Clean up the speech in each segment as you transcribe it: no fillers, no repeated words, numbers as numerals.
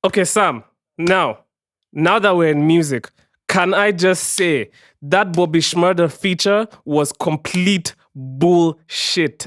Okay, Sam. Now that we're in music, can I just say that Bobby Schmurder feature was complete bullshit.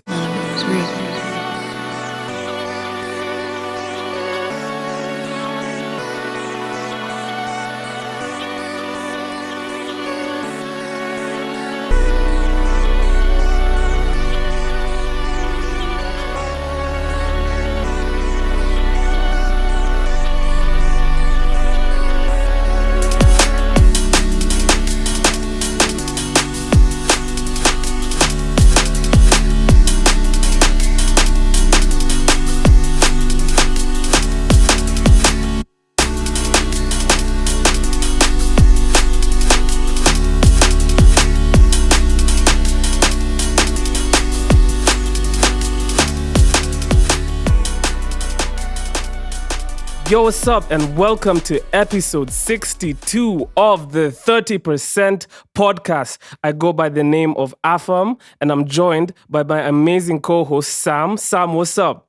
Yo, what's up, and welcome to episode 62 of the 30% podcast. I go by the name of Afam, and I'm joined by my amazing co-host, Sam. Sam, what's up?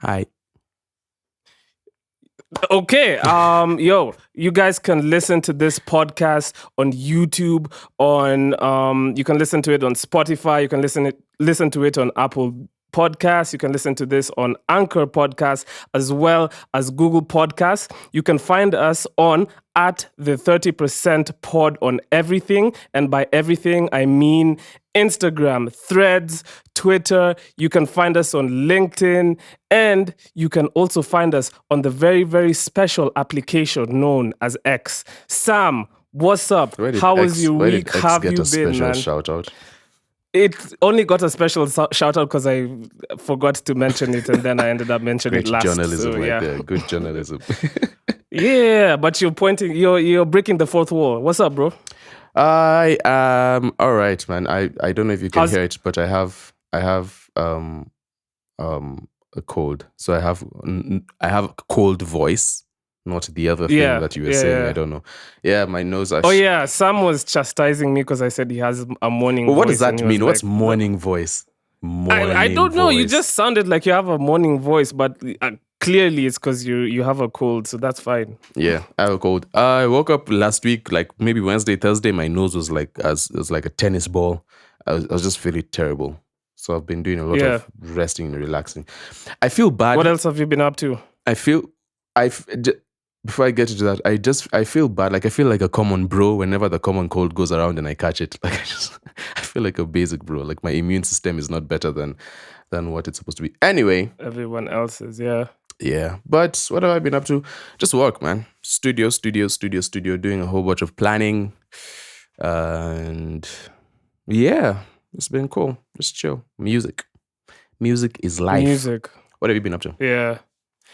Hi. Okay, you guys can listen to this podcast on YouTube, you can listen to it on Spotify, you can listen to it on Apple Podcasts, you can listen to this on Anchor Podcasts, as well as Google Podcasts. You can find us on at the 30% pod on everything, and by everything I mean Instagram, Threads, Twitter. You can find us on LinkedIn, and you can also find us on the very, very special application known as X. Sam, what's up? How was your week? How have you been, man? Shout out? It only got a special shout out because I forgot to mention it, and then I ended up mentioning it last. Journalism, right there. Good journalism. Yeah, but you're breaking the fourth wall. What's up, bro? I am all right, man. I don't know if you can hear it, but I have a cold, so I have a cold voice. Not the other thing that you were saying. I don't know. Yeah, my nose. Sam was chastising me because I said he has a morning voice. What does that mean? What's morning voice? I don't know. You just sounded like you have a morning voice, but clearly it's because you have a cold, so that's fine. Yeah, I have a cold. I woke up last week, like maybe Wednesday, Thursday. My nose was like a tennis ball. I was just feeling terrible. So I've been doing a lot of resting and relaxing. I feel bad. What else have you been up to? Before I get to that, I feel bad. Like I feel like a common bro whenever the common cold goes around and I catch it. Like I feel like a basic bro. Like my immune system is not better than what it's supposed to be. Anyway, everyone else's, yeah. Yeah, but what have I been up to? Just work, man. Studio, doing a whole bunch of planning. And yeah, it's been cool. Just chill. Music is life. Music. What have you been up to? Yeah.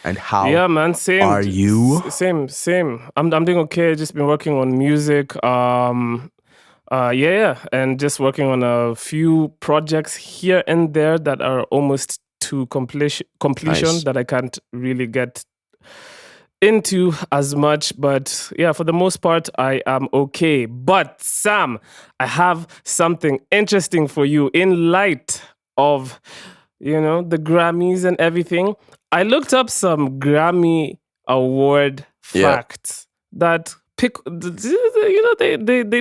And how same. Are you? Same. I'm doing okay. Just been working on music. And just working on a few projects here and there that are almost to completion Nice. that I can't really get into as much. But yeah, for the most part, I am okay. But Sam, I have something interesting for you in light of, the Grammys and everything. I looked up some Grammy award facts that they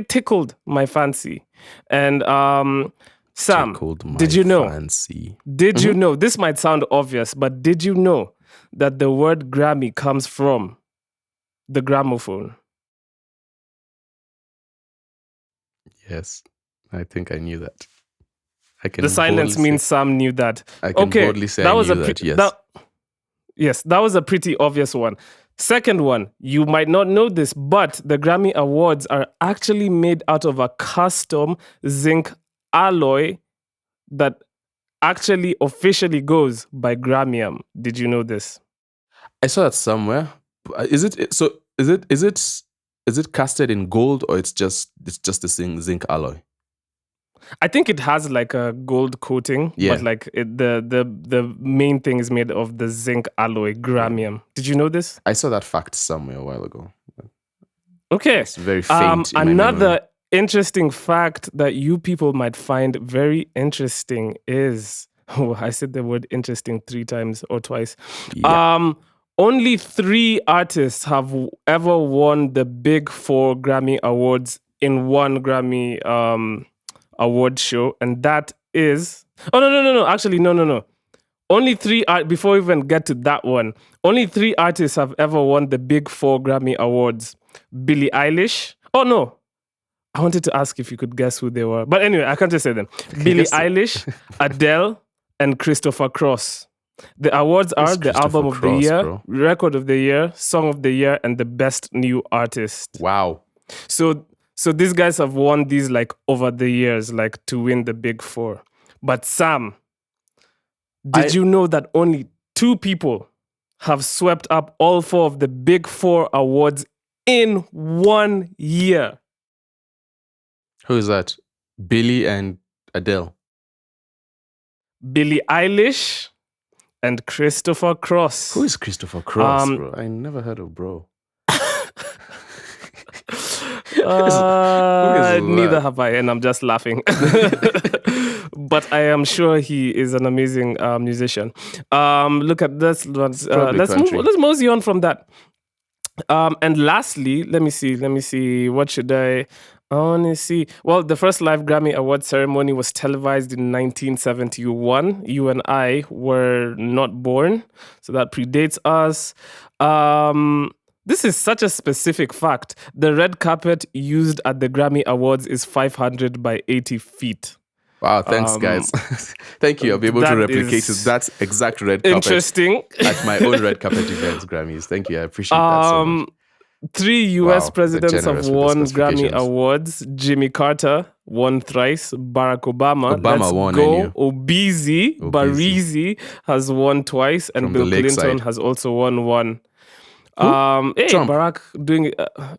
tickled my fancy. And Sam, did you know? Fancy. Did you know? This might sound obvious, but did you know that the word Grammy comes from the gramophone? Yes, I think I knew that. The silence means Sam knew that. I can boldly say I knew that, yes. Yes, that was a pretty obvious one. Second one, you might not know this, but the Grammy Awards are actually made out of a custom zinc alloy that actually officially goes by Gramium. Did you know this? I saw that somewhere. Is it casted in gold, or it's just a zinc alloy? I think it has like a gold coating, but like the main thing is made of the zinc alloy Gramium. Did you know this? I saw that fact somewhere a while ago. Okay. It's very faint. Another interesting fact that you people might find very interesting is, I said the word interesting 3 times or twice. Yeah. only 3 artists have ever won the big 4 Grammy Awards in one Grammy award show, and that is... Oh, no. Actually, no. Only 3 before we even get to that one, only 3 artists have ever won the big 4 Grammy Awards. Billie Eilish. Oh, no. I wanted to ask if you could guess who they were. But anyway, I can't just say them. Billie Eilish, Adele, and Christopher Cross. The awards are the Album of the Year, Record of the Year, Song of the Year, and the Best New Artist. Wow. So these guys have won these like over the years, like to win the big 4. But Sam, did you know that only 2 people have swept up all 4 of the big 4 awards in 1 year? Who is that? Billie and Adele. Billie Eilish and Christopher Cross. Who is Christopher Cross, bro? I never heard of bro. Neither have I, and I'm just laughing. But I am sure he is an amazing musician. Look at this. Let's mosey on from that. And lastly, let me see. What should I want to see? Well, the first live Grammy Award ceremony was televised in 1971. You and I were not born, so that predates us. This is such a specific fact. The red carpet used at the Grammy Awards is 500 by 80 feet. Wow, thanks, guys. Thank you. I'll be able to replicate that exact red carpet. Interesting. At my own red carpet events, Grammys. Thank you. I appreciate that so much. 3 US presidents have won Grammy Awards. Jimmy Carter won thrice. Barack Obama won. Obizi Barizi has won twice. And Bill Clinton has also won one. Trump. Barack doing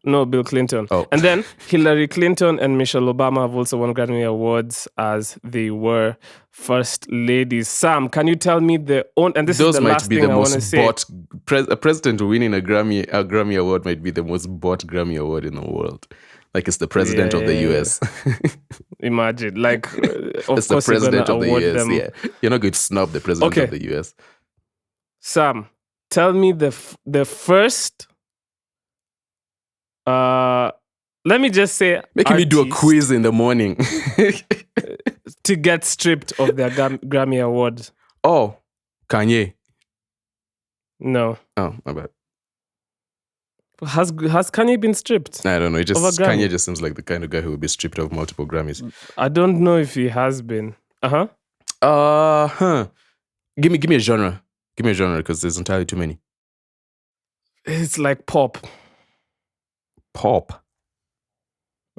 no, Bill Clinton. Oh. And then Hillary Clinton and Michelle Obama have also won Grammy Awards as they were first ladies. Sam, can you tell me and this is the last thing I want to say. A president winning a Grammy Award might be the most bought Grammy Award in the world. Like it's the president of the US. Imagine, like it's the president of the US. Yeah, you're not going to snub the president of the US. Sam, tell me the first. Let me just say, making me do a quiz in the morning to get stripped of their Grammy Award. Oh, Kanye. No. Oh, my bad. Has Kanye been stripped? I don't know. Kanye just seems like the kind of guy who will be stripped of multiple Grammys. I don't know if he has been. Give me a genre. Give me a genre because there's entirely too many. It's like pop. Pop.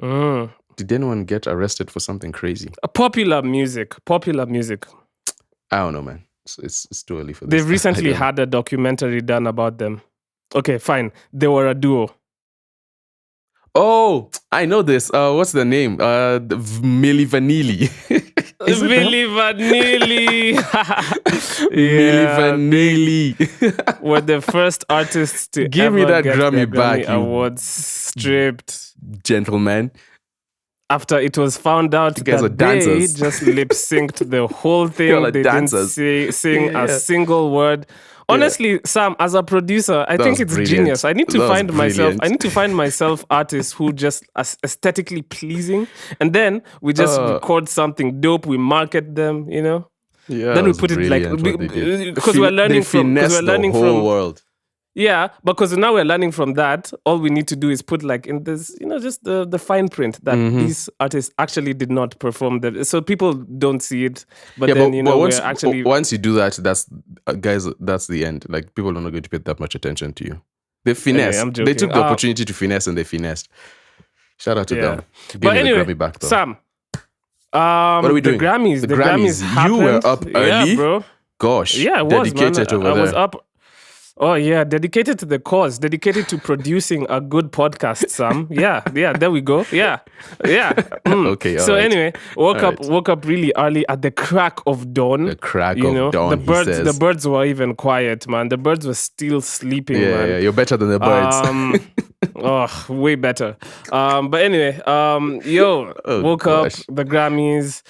Did anyone get arrested for something crazy? Popular music. I don't know, man. It's too early for this. They've recently had a documentary done about them. Okay, fine. They were a duo. Oh, I know this. What's the name? Milli Vanilli. Milli Vanilli. Milli Vanilli. Were the first artists to give me that Grammy back. Grammy Awards stripped. Gentlemen. After it was found out that they just lip synced the whole thing. They didn't sing a single word. Honestly, Sam, as a producer, I think it's genius. I need to find myself artists who just are aesthetically pleasing, and then we just record something dope. We market them, you know. Yeah. Then we put it like because we're learning from the whole world. Yeah, because now we're learning from that. All we need to do is put like in this, you know, just the fine print that these artists actually did not perform that, so people don't see it. But once you do that, that's guys, that's the end. Like people are not going to pay that much attention to you. They finesse. They took the opportunity to finesse and they finessed. Shout out to them. But anyway, the Grammy back, though. Sam, what are we doing? The Grammys happened. You were up early, bro. Gosh, yeah, it dedicated was, man. over there. I was up. Oh yeah, dedicated to the cause, dedicated to producing a good podcast, Sam. Yeah, there we go. Yeah. Okay. So anyway, woke up really early at the crack of dawn. The crack of dawn. The birds were even quiet, man. The birds were still sleeping, man. Yeah, you're better than the birds. Way better. But anyway, woke up the Grammys.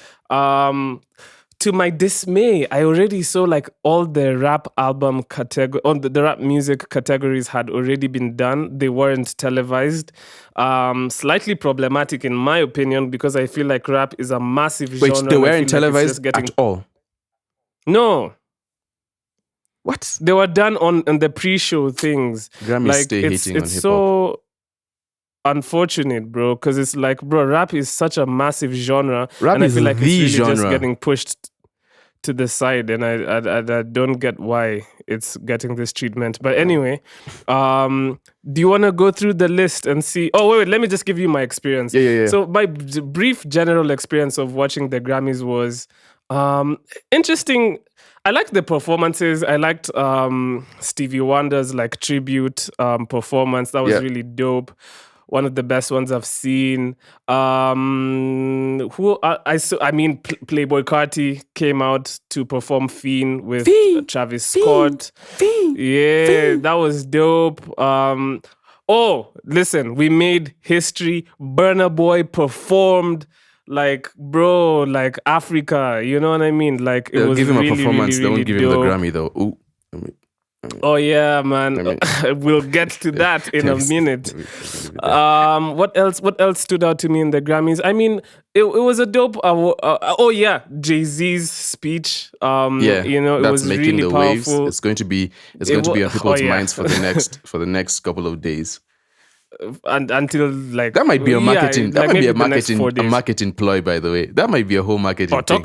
to my dismay, I already saw like all the rap album category, on the rap music categories had already been done. They weren't televised. Slightly problematic in my opinion, because I feel like rap is a massive genre. Wait, they and I weren't feel like it's televised just getting... at all? No, What? they were done on the pre-show things. Grammys Like stay hating on it's hip-hop. so unfortunate, bro, because it's like, bro, rap is such a massive genre, Rap and I is feel like the it's really just genre. getting pushed to the side, and I don't get why it's getting this treatment. But anyway, do you want to go through the list and see? Oh wait, let me just give you my experience. Yeah. So my brief general experience of watching the Grammys was interesting. I liked the performances. I liked Stevie Wonder's like tribute performance. That was Yeah. really dope. One of the best ones I've seen. Playboy Carti came out to perform Fiend with Travis Scott. That was dope. Listen, we made history. Burna Boy performed like, bro, like Africa. You know what I mean? Like it They'll was give him really, a performance. really, They really won't give him the dope. Grammy though. Ooh. Oh yeah, man. We'll get to that in a minute. What else stood out to me in the Grammys? I mean, it was a dope. Jay-Z's speech. It was making really the powerful. waves. It's going to be on people's minds for the next couple of days. And until like That might be a marketing. that might be a marketing ploy, by the way. That might be a whole marketing thing.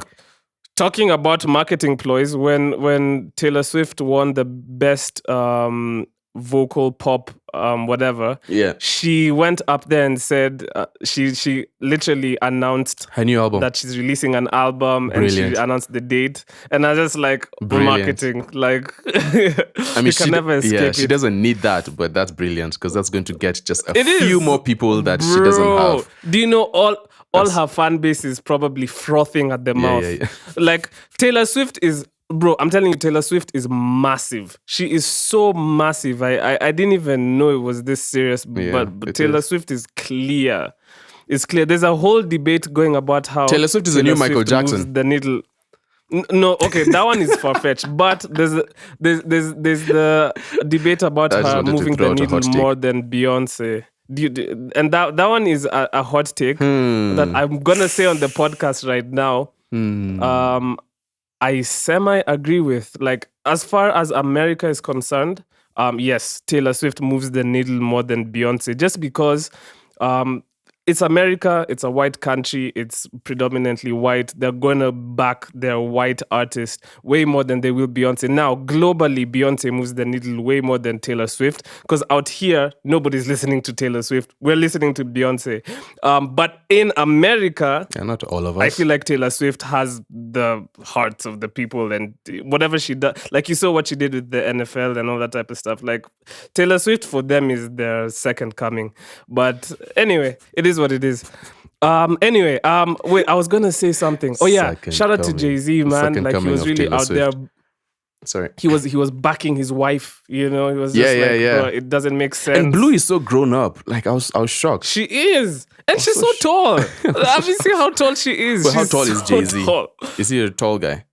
Talking about marketing ploys, when Taylor Swift won the best vocal pop whatever, she went up there and said she literally announced her new album, that she's releasing an album. Brilliant. And she announced the date, and I was just like, marketing, like I mean, you can never escape it. She doesn't need that, but that's brilliant because that's going to get just a few more people that she doesn't have. Do you know all her fan base is probably frothing at the mouth. Like Taylor Swift is, bro, I'm telling you, Taylor Swift is massive. She is so massive. I didn't even know it was this serious, but Taylor Swift is clear. It's clear. There's a whole debate going about how Taylor Swift is a new Michael Jackson. The needle. No, okay, that one is far-fetched. But there's the debate about her moving the needle more than Beyonce. And that one is a hot take that I'm gonna say on the podcast right now. I semi-agree with. Like, as far as America is concerned, yes, Taylor Swift moves the needle more than Beyonce, just because it's America, it's a white country, it's predominantly white. They're gonna back their white artist way more than they will Beyonce. Now, globally, Beyonce moves the needle way more than Taylor Swift, because out here, nobody's listening to Taylor Swift. We're listening to Beyonce. But in America, not all of us, I feel like Taylor Swift has the hearts of the people, and whatever she does, like you saw what she did with the NFL and all that type of stuff. Like, Taylor Swift for them is their second coming. But anyway, it is what it is. Wait, I was gonna say something. Oh yeah, shout out to Jay-Z, man. Like, he was really out there. Sorry. He was backing his wife, you know. He was just bro, it doesn't make sense. And Blue is so grown up. Like, I was shocked. She is. And she's so tall. Have you seen how tall she is? But how tall is Jay-Z? Is he a tall guy?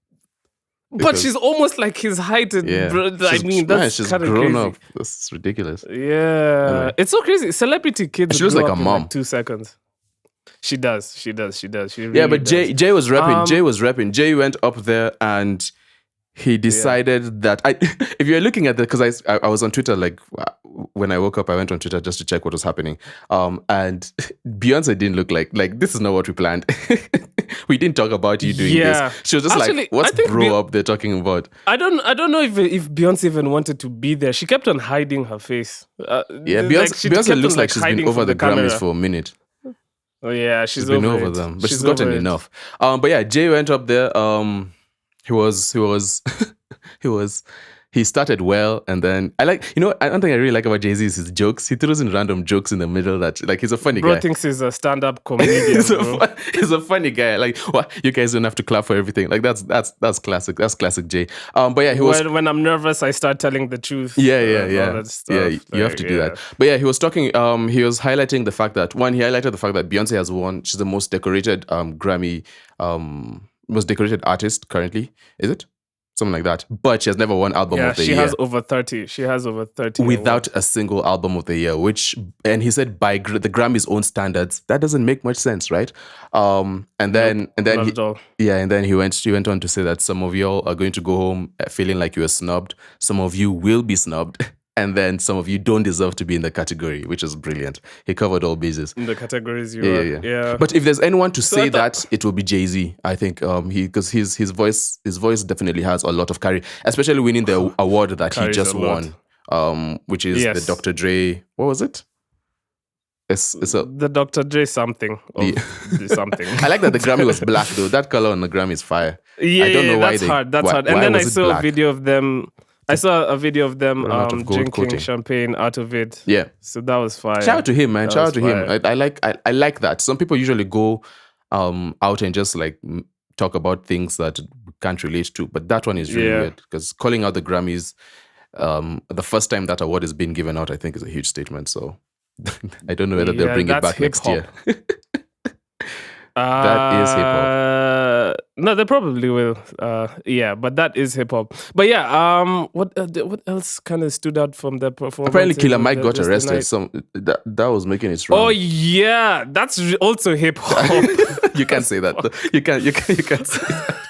But she's almost like his height. Bro, I mean, that's she's kind of grown crazy. up. That's ridiculous. Yeah. Anyway. It's so crazy. Celebrity kids she looks grow like up a mom. in like 2 seconds. She does. She really but does. Jay was rapping. Jay was rapping. Jay went up there and he decided that if you're looking at that, because I was on Twitter, like when I woke up, I went on Twitter just to check what was happening. And Beyonce didn't look like this is not what we planned. We didn't talk about you doing this. She was just like, what's bro up there talking about? I don't know if Beyonce even wanted to be there. She kept on hiding her face. Beyonce looks like she's been over the Grammys for a minute. Oh yeah, she's been over them, but she's gotten enough. But yeah, Jay went up there. He started well, and then one thing I really like about Jay-Z is his jokes. He throws in random jokes in the middle that, like, he's a funny guy. Bro thinks he's a stand-up comedian. He's a funny guy. Like, what? You guys don't have to clap for everything. Like, that's classic. That's classic Jay. But yeah, he was. When I'm nervous, I start telling the truth. Yeah. All that stuff. Yeah, you have to do that. But yeah, he was talking. He was highlighting the fact that Beyonce has won. She's the most decorated Grammy most decorated artist currently. Is it? Something like that. But she has never won album of the year. She has over 30. She has over 30. Without a single album of the year, and he said by the Grammys' own standards, that doesn't make much sense, right? And then he went on to say that some of y'all are going to go home feeling like you were snubbed. Some of you will be snubbed. And then some of you don't deserve to be in the category, which is brilliant. He covered all bases. In the categories yeah. But if there's anyone to say that, it will be Jay-Z, I think. Because his voice definitely has a lot of carry, especially winning the award that he just won, which is the Dr. Dre. What was it? The Dr. Dre something. Something. I like that the Grammy was black though. That color on the Grammy is fire. Yeah, I don't know why that's hard. And then I saw a video of them. I saw a video of them drinking champagne out of it. Yeah. So that was fire. Shout out to him, man. Shout out to him. I like that. Some people usually go out and just like talk about things that we can't relate to. But that one is really weird because calling out the Grammys, the first time that award is being given out, I think is a huge statement. So I don't know whether they'll bring it back next year. That is hip hop. No, they probably will. But that is hip hop. But what else kind of stood out from the performance? Apparently, Killer Mike got arrested. That was making its round. Oh yeah, that's also hip hop. You can't say that. You can't say that.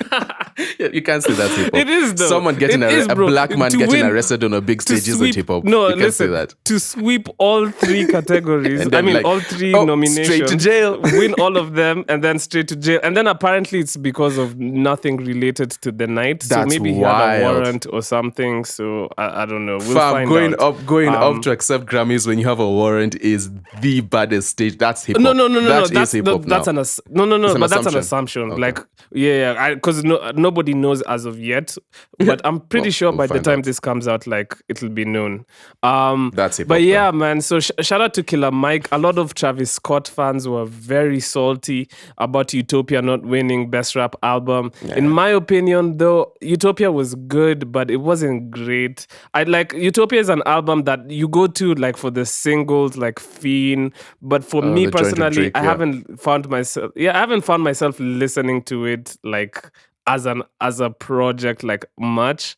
You can't say that's hip hop. It is though. Someone getting a black man getting arrested on a big stage isn't hip hop. No, you can't say that. To sweep all three categories, all three nominations, straight to jail, win all of them, and then straight to jail. And then apparently it's because of nothing related to the night. That's so maybe he had a warrant or something. So I don't know. We'll find out. Going up to accept Grammys when you have a warrant is the baddest stage. That's hip hop. No. That's hip hop. That's an assumption. Okay. Like because nobody knows as of yet. But I'm pretty sure by the time this comes out, like it'll be known. That's hip hop. But yeah, man. So shout out to Killer Mike. A lot of Travis Scott fans were very salty about Utopia not winning Best Rap Album. Yeah. In my opinion, though, Utopia was good, but it wasn't great. Utopia is an album that you go to like for the singles, like Fiend. But for me personally, I haven't found myself listening to it like as a project like much.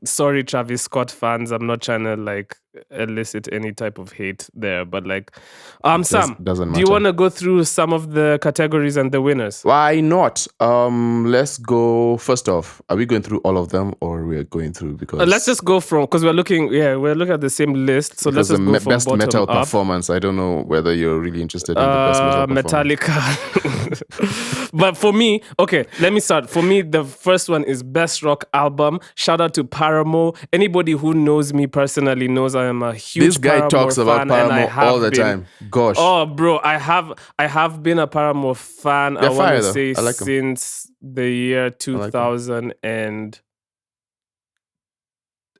Sorry, Travis Scott fans. I'm not trying to like elicit any type of hate there, but like, Sam, doesn't matter. Do you want to go through some of the categories and the winners? Why not? Let's go. First off, are we going through all of them, or we're going through because let's just go from because we're looking at the same list. So let's just go from best bottom metal up. Performance. I don't know whether you're really interested in the best metal performance. Metallica. But for me, okay, let me start. For me, the first one is Best Rock Album. Shout out to Paramore. Anybody who knows me personally knows I am a huge This guy Paramore talks fan, about Paramore all the time. Gosh. Oh, bro, I have been a Paramore fan. They're I want to say like since the year 2000 and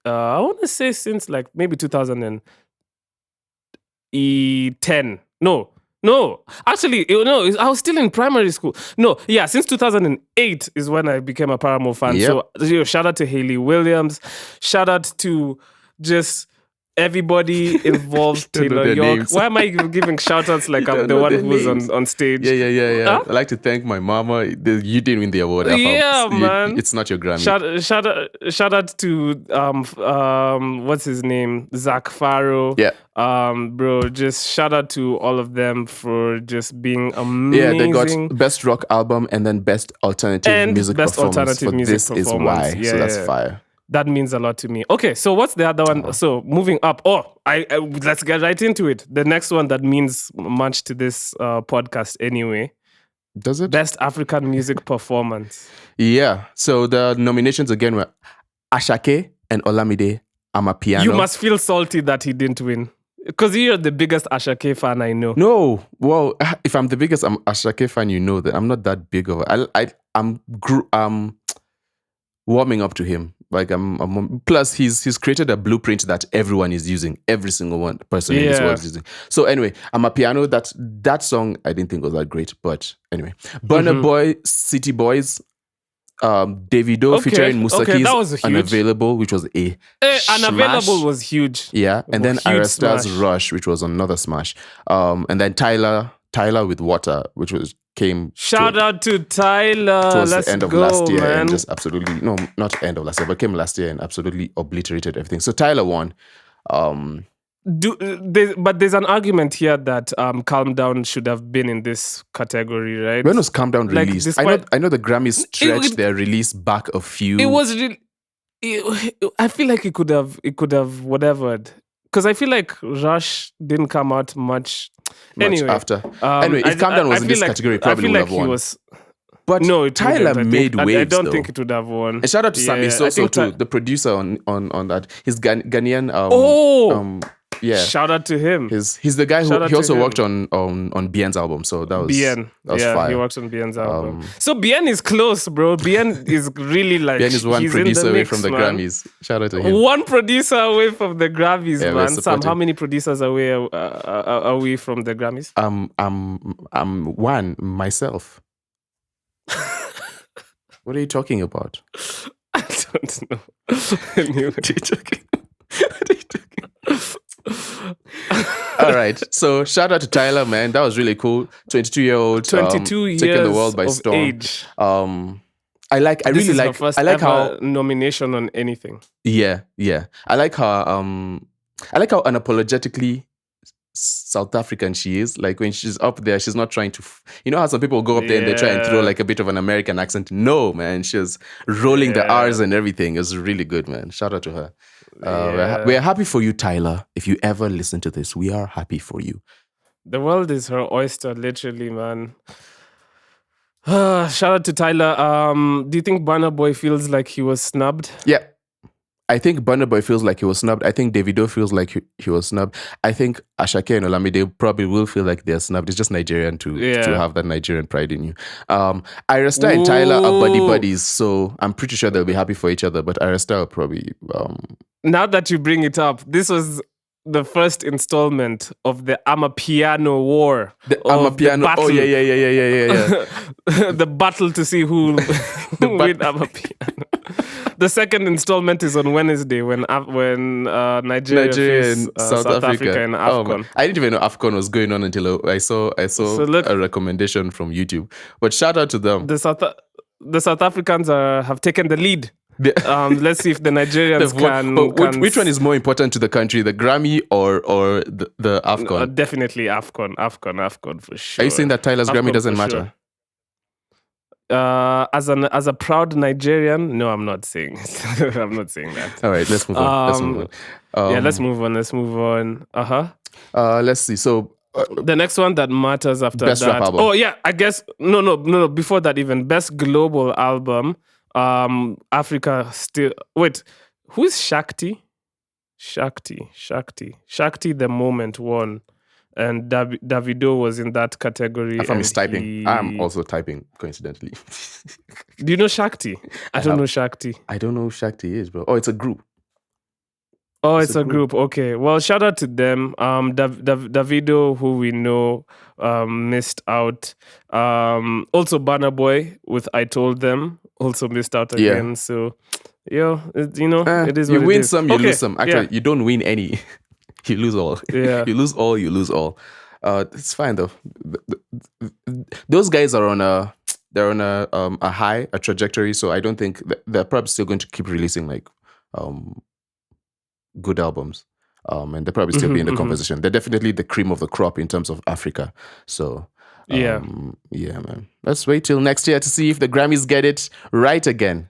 I want to say since like maybe 2010. No, actually, I was still in primary school. No, yeah, since 2008 is when I became a Paramore fan. Yep. So, shout out to Hayley Williams. Shout out to just everybody involved. Taylor York. Names. Why am I giving shout outs like I'm the one who's on stage? Yeah. Huh? I'd like to thank my mama. You didn't win the award. Afam. Yeah, man. It's not your Grammy. Shout out to what's his name? Zach Farrow. Yeah. Bro, just shout out to all of them for just being amazing. Yeah, they got Best Rock Album and then Best Alternative Music Performance. This is why. Yeah, so that's fire. That means a lot to me. Okay, so what's the other one? So moving up. Let's get right into it. The next one that means much to this podcast anyway. Does it? Best African Music Performance. Yeah. So the nominations again were Ashake and Olamide Amapiano. You must feel salty that he didn't win. Because you're the biggest Ashake fan I know. No. Well, if I'm the biggest Ashake fan, you know that I'm not that big of I'm warming up to him. Like plus he's created a blueprint that everyone is using. Every single one person in this world is using. So anyway, Amapiano, that song I didn't think was that great, but anyway. Burna Boy, City Boys, Davido featuring Musaki's Unavailable, which was a Unavailable was huge. Yeah, and then Arasta's Rush, which was another smash. And then Tyler Tyler with Water, which came. Shout out to Tyler. Towards Let's the end of go, last year, man. and just absolutely not end of last year, but came last year and absolutely obliterated everything. So Tyler won. But there's an argument here that Calm Down should have been in this category, right? When was Calm Down released? Despite, I know the Grammys stretched their release back a few. It was really. I feel like it could have whatever. Because I feel like Rush didn't come out much anyway, after. Anyway, if Calm Down was in this category, probably would have won. But no, Tyler made waves. I don't think it would have won. And shout out to Sammy Soso too, the producer on that. He's Ghanaian. Yeah. Shout out to him. He's the guy who he also worked on Bien's album. So that was Bien. That was fire. He worked on Bien's album. So Bien is close, bro. Bien is really like Bien is one producer away from the Grammys. Shout out to him. One producer away from the Grammys, man. Sam, how many producers away are we from the Grammys? I'm one myself. What are you talking about? I don't know. Anyway. What are you talking All right. So shout out to Tyler, man. That was really cool. 22-year-old. 22 years taking the world by of storm. Age. I really like. Her first I like ever how nomination on anything. Yeah. I like how unapologetically South African she is. Like when she's up there, she's not trying to. You know how some people go up there and they try and throw like a bit of an American accent. No, man. She's rolling the R's and everything. It's really good, man. Shout out to her. We're happy for you, Tyler. If you ever listen to this, we are happy for you. The world is her oyster, literally, man. Shout out to Tyler. Do you think Burna Boy feels like he was snubbed? Yeah. I think Burna Boy feels like he was snubbed. I think Davido feels like he was snubbed. I think Ashake and Olamide probably will feel like they're snubbed. It's just Nigerian to have that Nigerian pride in you. Aresta and Tyler are buddies, so I'm pretty sure they'll be happy for each other. But Aresta will probably... Now that you bring it up, this was the first installment of the Amapiano War. The Amapiano. Oh, yeah. The battle to see who will win Amapiano. The second installment is on Wednesday when Nigeria face South Africa in AFCON. I didn't even know AFCON was going on until I saw a recommendation from YouTube. But shout out to them. The South Africans have taken the lead. Let's see if the Nigerians can. Which one is more important to the country, the Grammy or the AFCON? Definitely AFCON for sure. Are you saying that Tyler's Grammy doesn't matter? Sure. As a proud Nigerian, no, I'm not saying it. I'm not saying that. All right, let's move on. Let's move on. Let's see. So the next one that matters after best that. Rap album. Oh yeah, I guess no. Before that, even best global album. Africa still. Wait, who is Shakti? Shakti. The Moment won. And Davido was in that category. Afam is typing. I'm also typing, coincidentally. Do you know Shakti? I don't know Shakti. I don't know who Shakti is, bro. Oh, it's a group. Oh, it's a group. Okay. Well, shout out to them. Davido, who we know, missed out. Also, Burna Boy with I Told Them also missed out again. Yeah. So, it is what it is. You win some, you lose some. Actually, you don't win any. You lose all. Yeah. You lose all. It's fine though. Those guys are on a high, a trajectory. So I don't think they're probably still going to keep releasing like good albums. And they're probably still be in the conversation. They're definitely the cream of the crop in terms of Africa. So yeah, man. Let's wait till next year to see if the Grammys get it right again.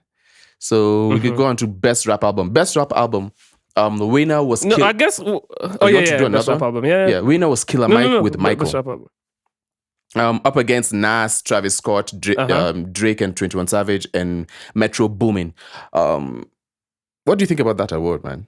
So we could go on to best rap album. Best rap album. The winner was I guess. Best rap album. Yeah. Winner was Killer Mike with Michael. Up against Nas, Travis Scott, Drake and 21 Savage, and Metro Boomin. What do you think about that award, man?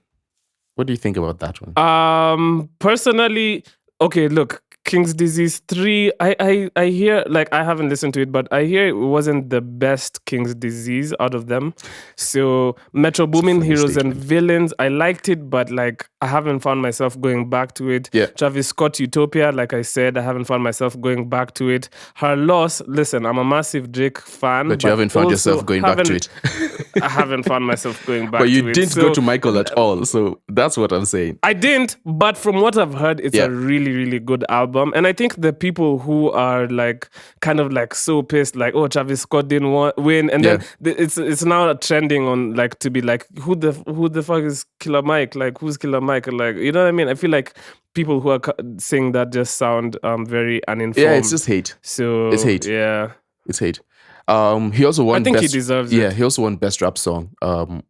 What do you think about that one? Personally, okay, look, King's Disease 3, I hear, like, I haven't listened to it, but I hear it wasn't the best King's Disease out of them. So Metro Boomin, Heroes and Villains, I liked it, but like, I haven't found myself going back to it. Yeah. Travis Scott, Utopia, like I said, I haven't found myself going back to it. Her Loss, listen, I'm a massive Drake fan. But you haven't found yourself going back to it. I haven't found myself going back but to it. you didn't go to Michael at all, so that's what I'm saying. I didn't, but from what I've heard, it's a really, really good album. And I think the people who are like kind of like so pissed, like, oh, Travis Scott didn't win, and then it's now trending on like to be like, who the fuck is Killer Mike? Like, who's Killer Mike? Like, you know what I mean? I feel like people who are saying that just sound very uninformed. Yeah, it's just hate. So it's hate. Yeah, it's hate. He also won. I think he deserves it. Yeah, he also won Best Rap Song.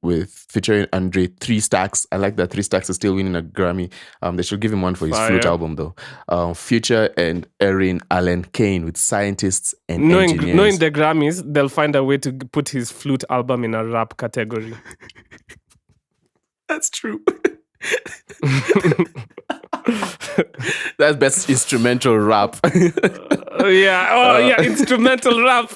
With featuring Andre 3 Stacks. I like that 3 Stacks is still winning a Grammy. They should give him one for his Flute album though. Future and Erin Allen Kane with Scientists and Engineers. Knowing the Grammys, they'll find a way to put his Flute album in a rap category. That's true. That's best instrumental rap. Instrumental rap.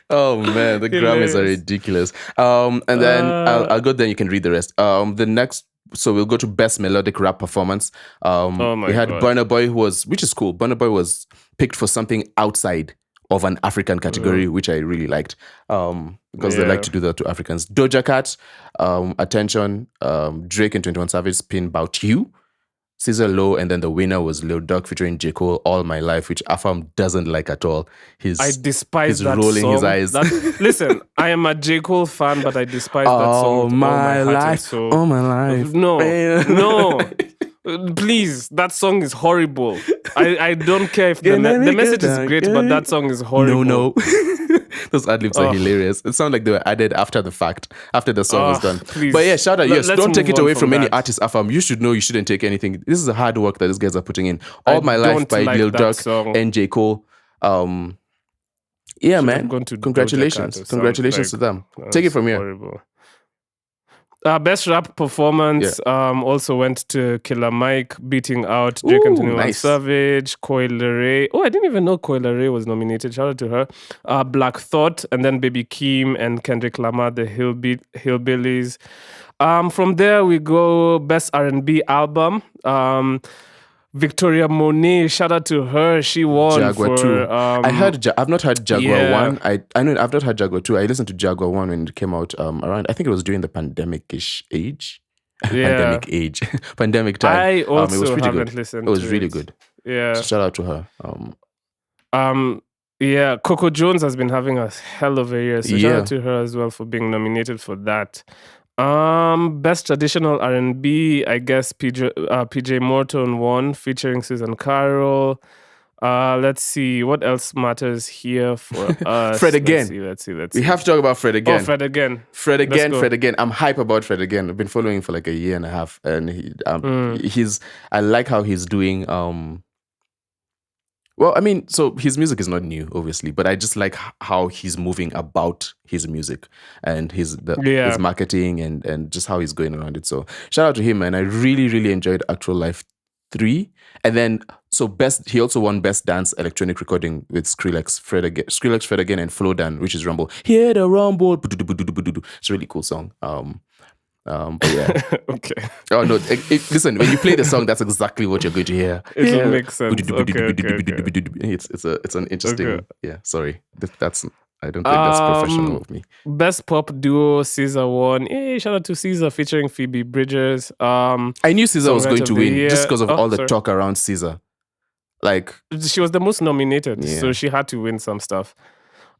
Oh man, the Grammys are ridiculous. And then I'll go. Then you can read the rest. The next, so we'll go to best melodic rap performance. We had Burna Boy, which is cool. Burna Boy was picked for something outside of an African category, which I really liked, because they like to do that to Africans. Doja Cat, Attention, Drake and 21 Savage, Spin Bout You, Caesar Low, and then the winner was Lil Durk featuring J. Cole, All My Life, which Afam doesn't like at all. I despise that rolling song. his eyes. Listen, I am a J. Cole fan, but I despise that song. All my life, all my life. No. Please, that song is horrible. I don't care if the message is great, but that song is horrible. No. Those ad-libs are hilarious. It sounds like they were added after the fact, after the song was done. Please. But yeah, shout out. Yes, don't take it away from any that. artist, Afam. You should know you shouldn't take anything. This is the hard work that these guys are putting in. All My Life by Lil Durk and J. Cole. Yeah, man. Congratulations. Congratulations to them. Take it from here. Horrible. Best rap performance also went to Killer Mike, beating out Drake and 21 Savage, Coi Leray. Oh, I didn't even know Coi Leray was nominated. Shout out to her. Black Thought, and then Baby Keem and Kendrick Lamar, the Hillbillies. From there, we go Best R&B Album. Victoria Monet, shout out to her. She won Jaguar for 2. I've not heard Jaguar 1. I know I've not heard Jaguar 2. I listened to Jaguar 1 when it came out around, I think it was during the pandemic-ish age. Pandemic time. I also it was pretty haven't good. listened It was to really it. good. Yeah. So shout out to her. Yeah, Coco Jones has been having a hell of a year. So shout out to her as well for being nominated for that. Best traditional R&B, I guess PJ Morton won, featuring Susan Carroll. Let's see what else matters here for us. Fred again. Let's see. We have to talk about Fred again. Oh, Fred again. Fred again. I'm hype about Fred again. I've been following him for like a year and a half, and I like how he's doing. Well, I mean, so his music is not new, obviously, but I just like how he's moving about his music and his marketing and just how he's going around it. So shout out to him, man. I really, really enjoyed Actual Life 3. And then, he also won Best Dance Electronic Recording with Skrillex, Fred again, and Flowdan, which is Rumble. Hear the Rumble. It's a really cool song. But yeah. Okay. Oh no! Listen, when you play the song, that's exactly what you're going to hear. It makes sense. Okay. It's an interesting. Okay. Yeah. Sorry. That's. I don't think that's professional of me. Best pop duo, Caesar won. Hey, shout out to Caesar featuring Phoebe Bridgers. I knew Caesar was going to win just because of all the talk around Caesar. Like, she was the most nominated, so she had to win some stuff.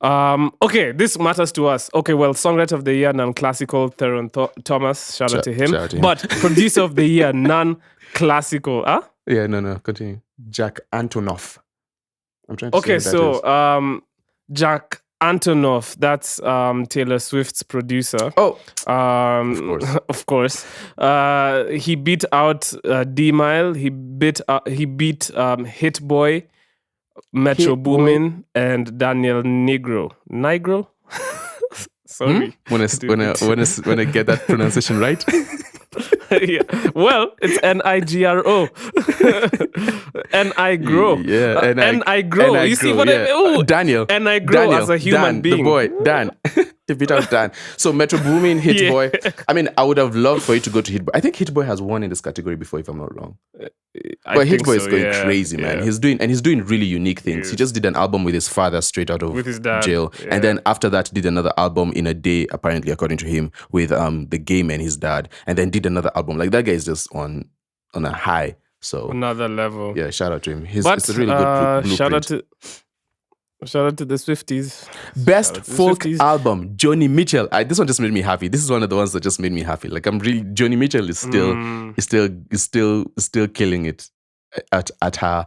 Okay, this matters to us. Okay, well, Songwriter of the Year, non-classical, Theron Thomas. Shout out to him. But Producer of the Year, non-classical. Huh? Yeah, no. Continue. Jack Antonoff. I'm trying to say what that is. Jack Antonoff, that's Taylor Swift's producer. Oh, of course. He beat out D-Mile. He beat Hit Boy, Metro Boomin, and Daniel Negro. Sorry. When I get that pronunciation right. Yeah. Well, it's Nigro. Nigro. Yeah, Nigro. You see what I mean? Ooh, Daniel. Nigro as a human Dan, being. the boy, Dan. If it was Dan. So Metro Boomin, Hit Yeah. Boy. I mean, I would have loved for it to go to Hit Boy. I think Hit Boy has won in this category before, if I'm not wrong. But Hit Boy is going crazy, man. He's doing really unique things. He just did an album with his father straight out of his dad. jail, and then after that did another album in a day, apparently according to him, with the Game and his dad, and then did another album. Like that guy is just on a high. So another level. Yeah, shout out to him. It's a really good blueprint. Shout out to the Swifties. Best folk album, Joni Mitchell. This one just made me happy. This is one of the ones that just made me happy. Like Joni Mitchell is still killing it at her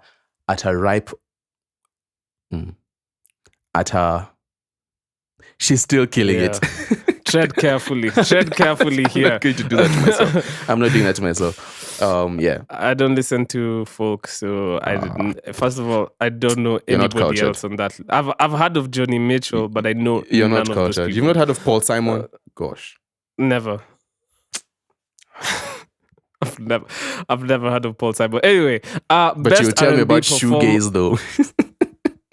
ripe. She's still killing it. Tread carefully here. I'm not going to do that to myself. I'm not doing that to myself. Yeah. I don't listen to folk, so I didn't. First of all, I don't know anybody else on that. I've heard of Joni Mitchell, but I know you're not cultured. You've not heard of Paul Simon? Gosh, never. I've never heard of Paul Simon. Anyway, but you'll tell me about shoegaze though.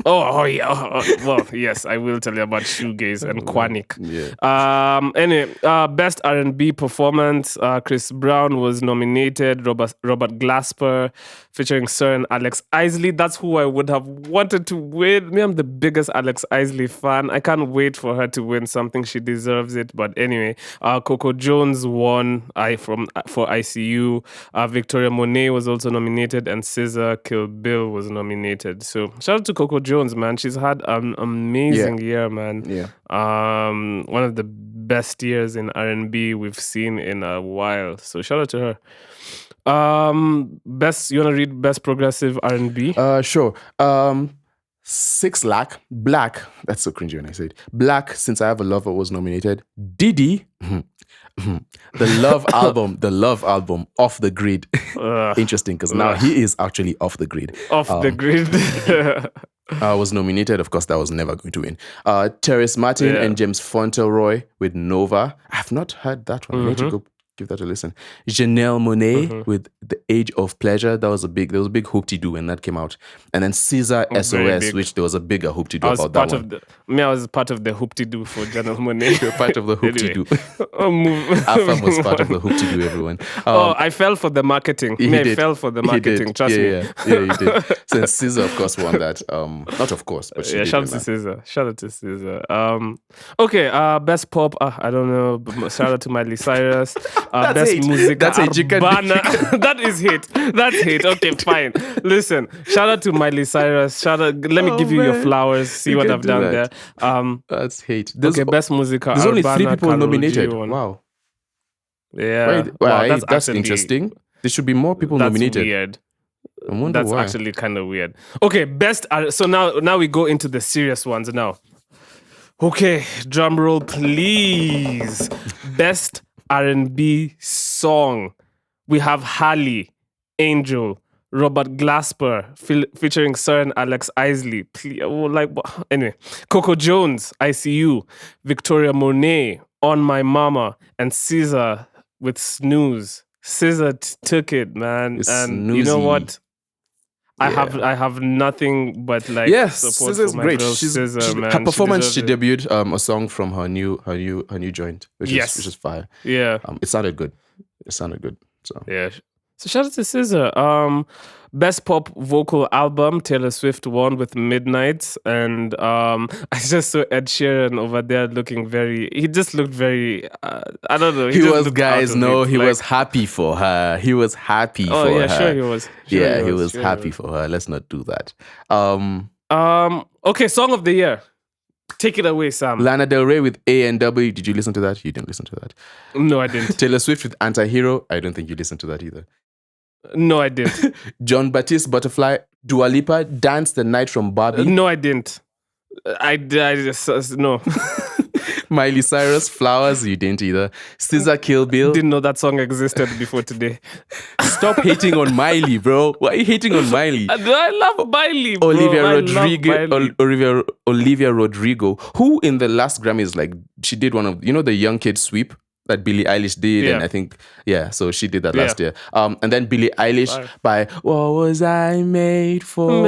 Oh yeah. Well, yes, I will tell you about shoegaze and Quanik. Yeah. Anyway, best R&B performance. Chris Brown was nominated. Robert Glasper, featuring Sir and Alex Isley. That's who I would have wanted to win. Me, I'm the biggest Alex Isley fan. I can't wait for her to win something. She deserves it. But anyway, Coco Jones won. For ICU. Victoria Monet was also nominated, and SZA Kill Bill was nominated. So shout out to Coco Jones, man. She's had an amazing year, man. Yeah. One of the best years in R&B we've seen in a while. So shout out to her. You wanna read best progressive R&B? Sure. 6 Lakh, Black. That's so cringy when I say it. Black, Since I Have a Lover was nominated. Diddy, the Love album, Off the Grid. Interesting, because now he is actually off the grid. The grid. Was nominated. Of course, that was never going to win. Terrace Martin and James Fauntleroy with Nova. I have not heard that one. I need to go give that a listen. Janelle Monáe with The Age of Pleasure. There was a big hoop-de-doo when that came out. And then Caesar SOS, which there was a bigger hoop-de-doo about that one. I was part of the hoop-de-doo for Janelle Monáe. You were part of the hoop-de-doo. Afam was part of the hoop-de-doo, everyone. I fell for the marketing. I fell for the marketing, trust me. Yeah, you did. Since Caesar, of course, won that. Not of course, but she did. Shout out to Caesar. Okay, best pop. I don't know. But shout out to Miley Cyrus. Best music. That's Urbana. That is hate. That's hate. Okay, fine. Listen, shout out to Miley Cyrus. Let me give you your flowers. See what I've done there. That's hate. Best music. There's only 3 people nominated. Wow. Yeah. Wow, that's interesting. There should be more people nominated. Weird. I wonder that's why. Actually kind of weird. Okay, best. So now we go into the serious ones now. Okay, drum roll, please. Best R&B song. We have Halle, Angel, Robert Glasper featuring Sir and Alex Isley. Anyway, Coco Jones, ICU, Victoria Monet, On My Mama, and SZA with Snooze. SZA took it, man. And you know what? I have nothing but support SZA's for my great. girl SZA, man. Her performance, she debuted a song from her new joint, which is fire. Yeah, it sounded good. So yeah. So shout out to SZA. Best pop vocal album, Taylor Swift won with Midnights, and I just saw Ed Sheeran over there looking he just looked very, I don't know. He was happy for her. He was happy for her. Oh yeah, sure he was. He was happy for her. Let's not do that. Okay, Song of the Year. Take it away, Sam. Lana Del Rey with A&W. Did you listen to that? You didn't listen to that. No, I didn't. Taylor Swift with Anti-Hero. I don't think you listened to that either. No, I didn't. John Baptiste Butterfly, Dua Lipa, Dance the Night from Barbie. No, I didn't. I just no. Miley Cyrus, Flowers, you didn't either. SZA, Kill Bill. Didn't know that song existed before today. Stop hating on Miley, bro. Why are you hating on Miley? I love Miley, bro. Olivia Rodrigo, who in the last Grammys, she did one of, the Young Kids Sweep. that Billie Eilish did, and I think so she did that last year. And then Billie Eilish by "What Was I Made For."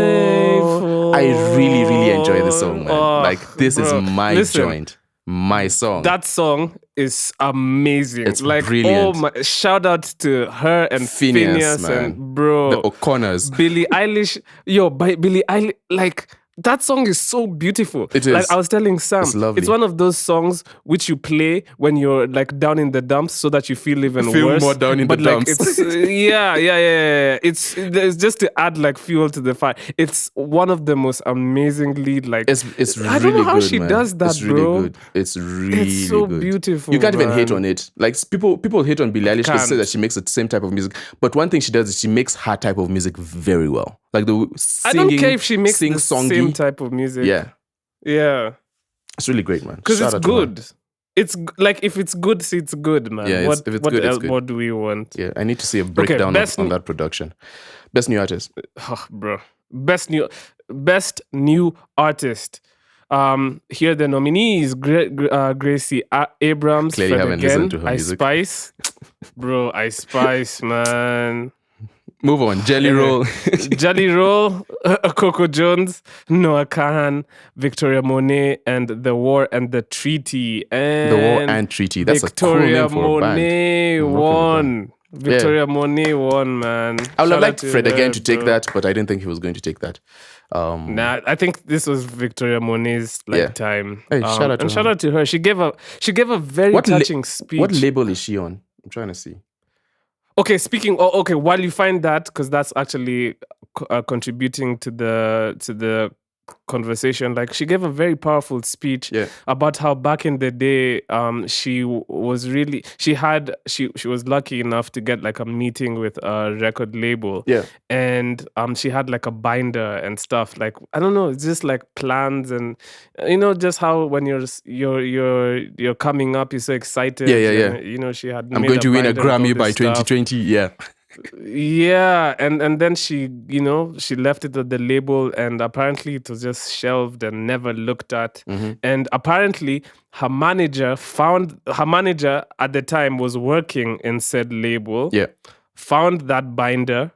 I really, really enjoy this song, man. Like this is my joint, my song. That song is amazing. It's like brilliant. Shout out to her and Phineas and bro, the O'Connors. Billie Eilish, Billie Eilish, like. That song is so beautiful. It is. Like I was telling Sam, it's one of those songs which you play when you're like down in the dumps so that you feel even worse. More down in the dumps. It's It's just to add like fuel to the fire. It's one of the most amazingly like. It's really I don't know how good, she man. does that, it's really bro. Good. It's really so good. Beautiful. You can't even hate on it. Like people hate on Billie Eilish because they say that she makes the same type of music. But one thing she does is she makes her type of music very well. Like the singing, I don't care if she makes the same type of music. Yeah. It's really great, man. Because it's good. It's like if it's good, see it's good, man. Yeah, what good, else? What do we want? Yeah, I need to see a breakdown on that production. Best new artist, bro. Best new artist. Here the nominees: Gracie Abrams, Clearly Fred haven't again, listened to her music. Spice, bro. I Spice, man. Move on. Jelly Roll. Coco Jones, Noah Kahan, Victoria Monet, and The War and the Treaty. And The War and Treaty. That's Victoria a cool name for a band. won. Victoria Monet won, man. I would have liked Fred again to take that, but I didn't think he was going to take that. Nah, I think this was Victoria Monet's time. Hey, shout out to her. She gave a very touching speech. What label is she on? I'm trying to see. Okay, while you find that, because that's actually contributing to the conversation, like she gave a very powerful speech about how back in the day she was lucky enough to get like a meeting with a record label, and she had like a binder and stuff, like I don't know, it's just like plans, and just how when you're coming up, you're so excited. And, she had I'm going to win a Grammy by 2020. And then she left it at the label, and apparently it was just shelved and never looked at. And apparently her manager at the time was working in said label, found that binder,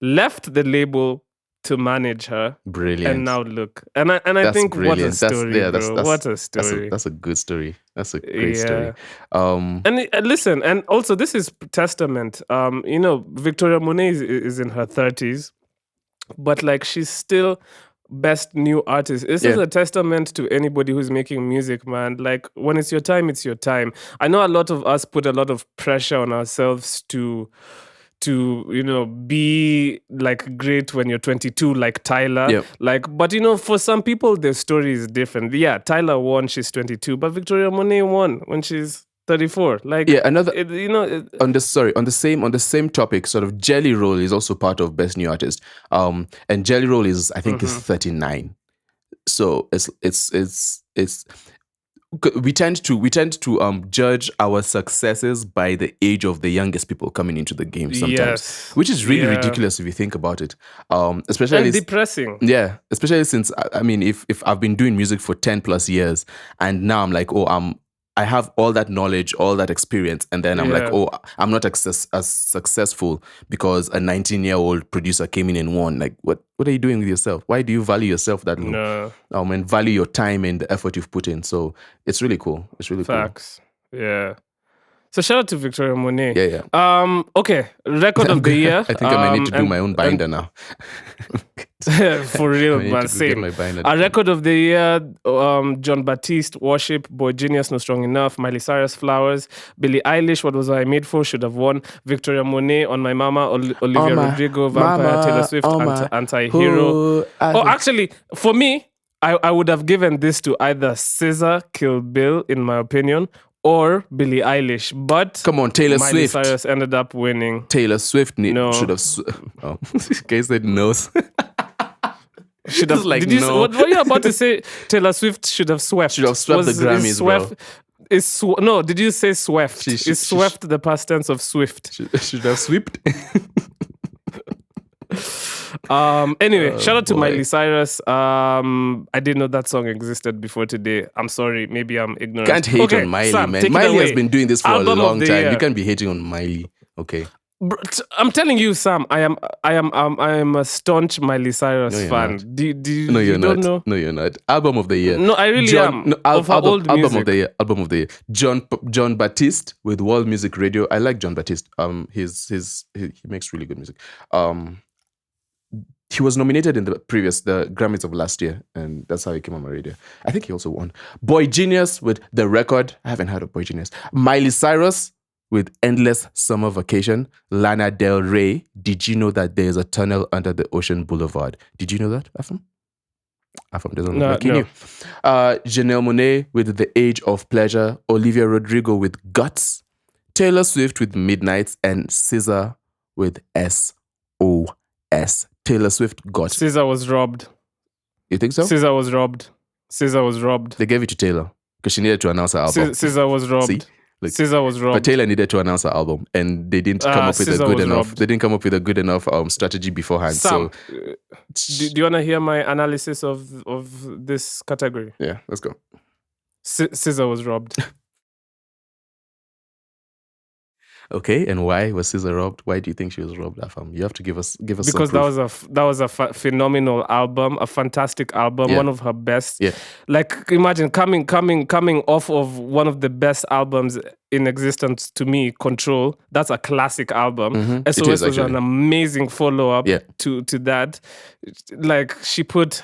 left the label to manage her. Brilliant. And now look. And I think brilliant. What a story, bro. What a story. That's a good story. That's a great story. And listen, and also this is testament. Victoria Monet is in her 30s, but like she's still best new artist. This is a testament to anybody who's making music, man. Like when it's your time, it's your time. I know a lot of us put a lot of pressure on ourselves to be like great when you're 22, like Tyler. But for some people their story is different. Tyler won, she's 22, but Victoria Monet won when she's 34. Like another on the same topic, sort of Jelly Roll is also part of Best New Artist. And Jelly Roll is, I think, is 39. So it's we tend to judge our successes by the age of the youngest people coming into the game sometimes, which is really ridiculous if you think about it. Especially and depressing. Yeah, especially since if I've been doing music for 10 plus years, and now I'm like, I have all that knowledge, all that experience, and then I'm like, I'm not as successful because a 19-year-old producer came in and won. Like, what are you doing with yourself? Why do you value yourself that low? No. And value your time and the effort you've put in. So it's really cool. It's really Facts. Yeah. So shout out to Victoria Monet. Yeah. Okay, record of the year. I think I might need to do my own binder now. For real, man. Same. A record of the year: John Batiste, Worship, Boy Genius, Not Strong Enough, Miley Cyrus, Flowers, Billie Eilish, What Was I Made For, should have won. Victoria Monet, On My Mama, Olivia Rodrigo, Vampire, Mama, Taylor Swift, Anti-Hero. Actually, for me, I would have given this to either SZA, Kill Bill, in my opinion, or Billie Eilish, but come on, Taylor Miley Swift. Cyrus ended up winning. Taylor Swift should have. Oh, guys said no. Should have. Like, what were you about to say? Taylor Swift should have swept. Should have swept the Grammys, bro. No, did you say swept? Is swept the past tense of swift? Should have swept. Anyway, shout out to boy. Miley Cyrus. I didn't know that song existed before today. I'm sorry, maybe I'm ignorant. Can't hate on Miley, Sam, man. take it Miley has away. been doing this for Album a of long the time. year. You can't be hating on Miley. Okay. I'm telling you, Sam. I am a staunch Miley Cyrus fan. Not. Do No, you you're don't not. know? No, you're not. Album of the year. No, I really am. No, Of her old album music. of the year. Album of the year. John Baptiste with World Music Radio. I like John Baptiste. He makes really good music. He was nominated in the Grammys of last year, and that's how he came on my radio. I think he also won. Boy Genius with The Record. I haven't heard of Boy Genius. Miley Cyrus with Endless Summer Vacation. Lana Del Rey. Did you know that there's a tunnel under the Ocean Boulevard? Did you know that, Afam? Afam doesn't look like he knew. Janelle Monáe with The Age of Pleasure. Olivia Rodrigo with Guts. Taylor Swift with Midnights. And SZA with SOS. Taylor Swift got. SZA was robbed. You think so? SZA was robbed. SZA was robbed. They gave it to Taylor because she needed to announce her album. SZA was robbed. See? Like, SZA was robbed. But Taylor needed to announce her album, and they didn't come up with a SZA good was enough. robbed. They didn't come up with a good enough strategy beforehand. Sam, So, do you want to hear my analysis of this category? yeah, let's go. SZA was robbed. Okay, and why was SZA robbed? Why do you think she was robbed, Afam? You have to give us because some proof. that was a phenomenal album, a fantastic album, one of her best. Yeah. Like imagine coming off of one of the best albums in existence to me, Control. That's a classic album. SOS was an amazing follow-up to that. Like she put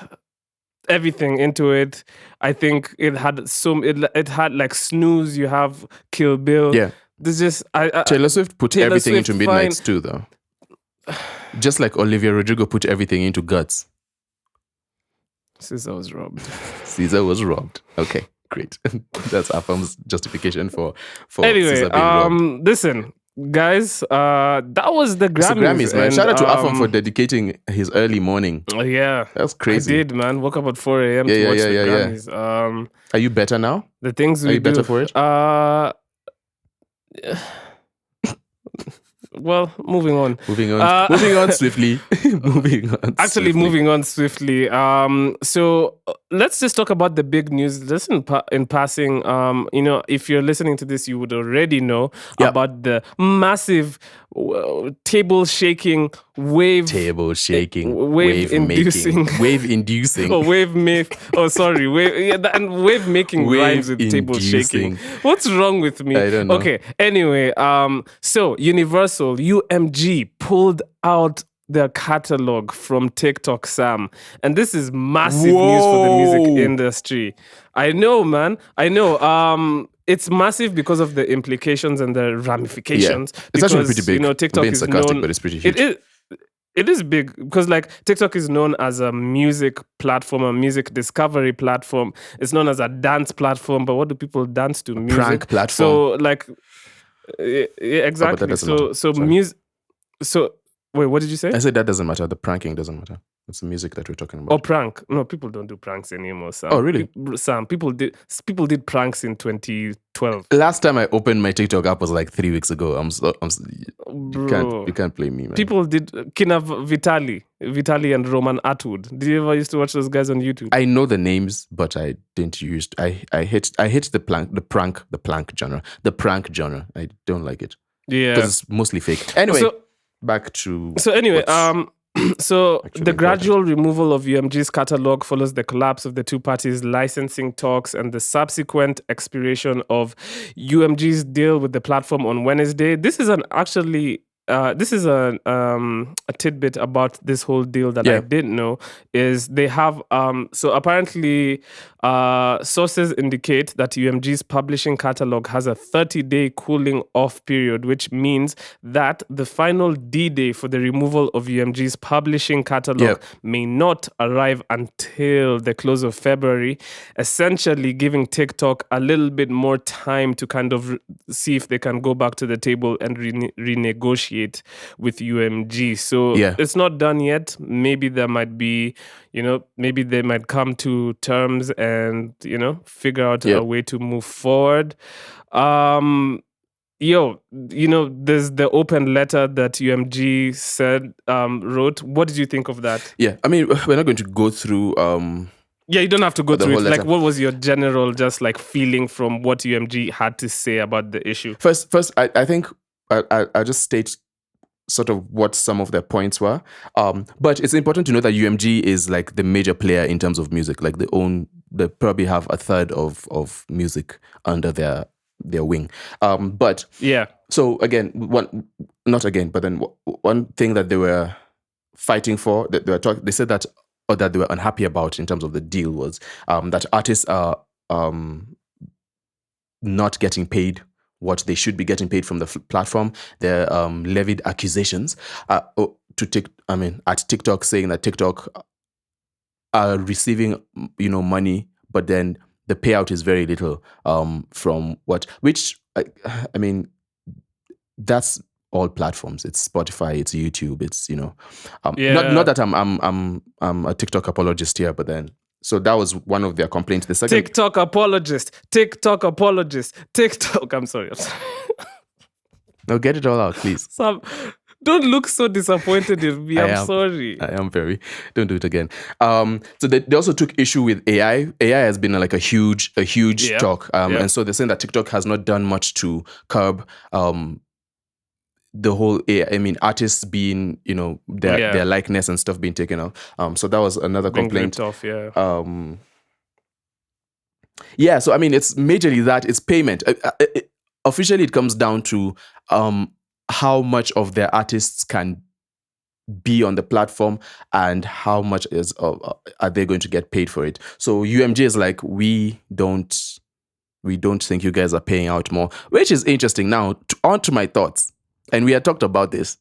everything into it. I think it had it had like Snooze, you have Kill Bill. Yeah. There's just Taylor Swift put Taylor everything Swift, into Midnights too, though. Just like Olivia Rodrigo put everything into Guts. SZA was robbed. SZA was robbed. Okay, great. That's Afam's justification for anyway, SZA being robbed. Listen, guys, that was the Grammys. It's the Grammys, man. And, shout out to Afam for dedicating his early morning. Yeah. That's crazy. I did, man. Woke up at 4 a.m. to watch the Grammys. Are you better now? The things we do. Are you better for it? Well, moving on. Moving on swiftly. Moving on swiftly. So let's just talk about the big news. Just in passing, if you're listening to this, you would already know about the massive table shaking, wave inducing. Wave making rhymes with table shaking. What's wrong with me? I don't know. Okay. Anyway, so Universal UMG pulled out their catalog from TikTok, Sam, and this is massive news for the music industry. I know, man. I know. It's massive because of the implications and the ramifications. Yeah. It's because, actually pretty big. TikTok being is sarcastic, known, but it's pretty huge. It is big because like TikTok is known as a music platform, a music discovery platform. It's known as a dance platform, but what do people dance to? Music. Prank platform. So like, exactly. So wait, what did you say? I said that doesn't matter. The pranking doesn't matter. It's the music that we're talking about. Oh, prank. No, people don't do pranks anymore, Sam. Oh, really? People did pranks in 2012. Last time I opened my TikTok app was like 3 weeks ago. You can't blame me, man. People did Kina Vitali and Roman Atwood. Did you ever used to watch those guys on YouTube? I know the names, but I didn't use. I hate the prank genre. I don't like it. Yeah, because it's mostly fake. Anyway, back to. So anyway, So the gradual removal of UMG's catalog follows the collapse of the two parties' licensing talks and the subsequent expiration of UMG's deal with the platform on Wednesday. This is a tidbit about this whole deal that I didn't know. Is they have so apparently sources indicate that UMG's publishing catalog has a 30-day cooling off period, which means that the final D-day for the removal of UMG's publishing catalog may not arrive until the close of February, essentially giving TikTok a little bit more time to kind of see if they can go back to the table and renegotiate with UMG. So it's not done yet. Maybe there might be, maybe they might come to terms and, figure out a way to move forward. there's the open letter that UMG wrote. What did you think of that? Yeah, I mean, we're not going to go through Yeah, you don't have to go the through whole it. Like, letter. what was your general just like feeling from what UMG had to say about the issue? First, I think I'll just state sort of what some of their points were. But it's important to know that UMG is like the major player in terms of music. Like they probably have a third of music under their wing. But Yeah. so again, but then one thing that they were fighting for, that they said that, or that they were unhappy about in terms of the deal, was that artists are not getting paid what they should be getting paid from the platform. They're levied accusations at TikTok, saying that TikTok are receiving money, but then the payout is very little from which I mean, that's all platforms. It's Spotify, it's YouTube, it's not that I'm a TikTok apologist here, but then so that was one of their complaints. The second, TikTok apologist. I'm sorry. no, get it all out, please. Don't look so disappointed in me. I'm sorry. I am very. Don't do it again. So they also took issue with AI. AI has been like a huge talk. And so they're saying that TikTok has not done much to curb the whole AI. I mean, artists being, their likeness and stuff being taken out. So that was another complaint. Off, yeah. Yeah. So I mean, it's majorly that it's payment. Officially, it comes down to how much of their artists can be on the platform and how much are they going to get paid for it. So UMG is like, we don't think you guys are paying out more, which is interesting. Now on to my thoughts, and we had talked about this.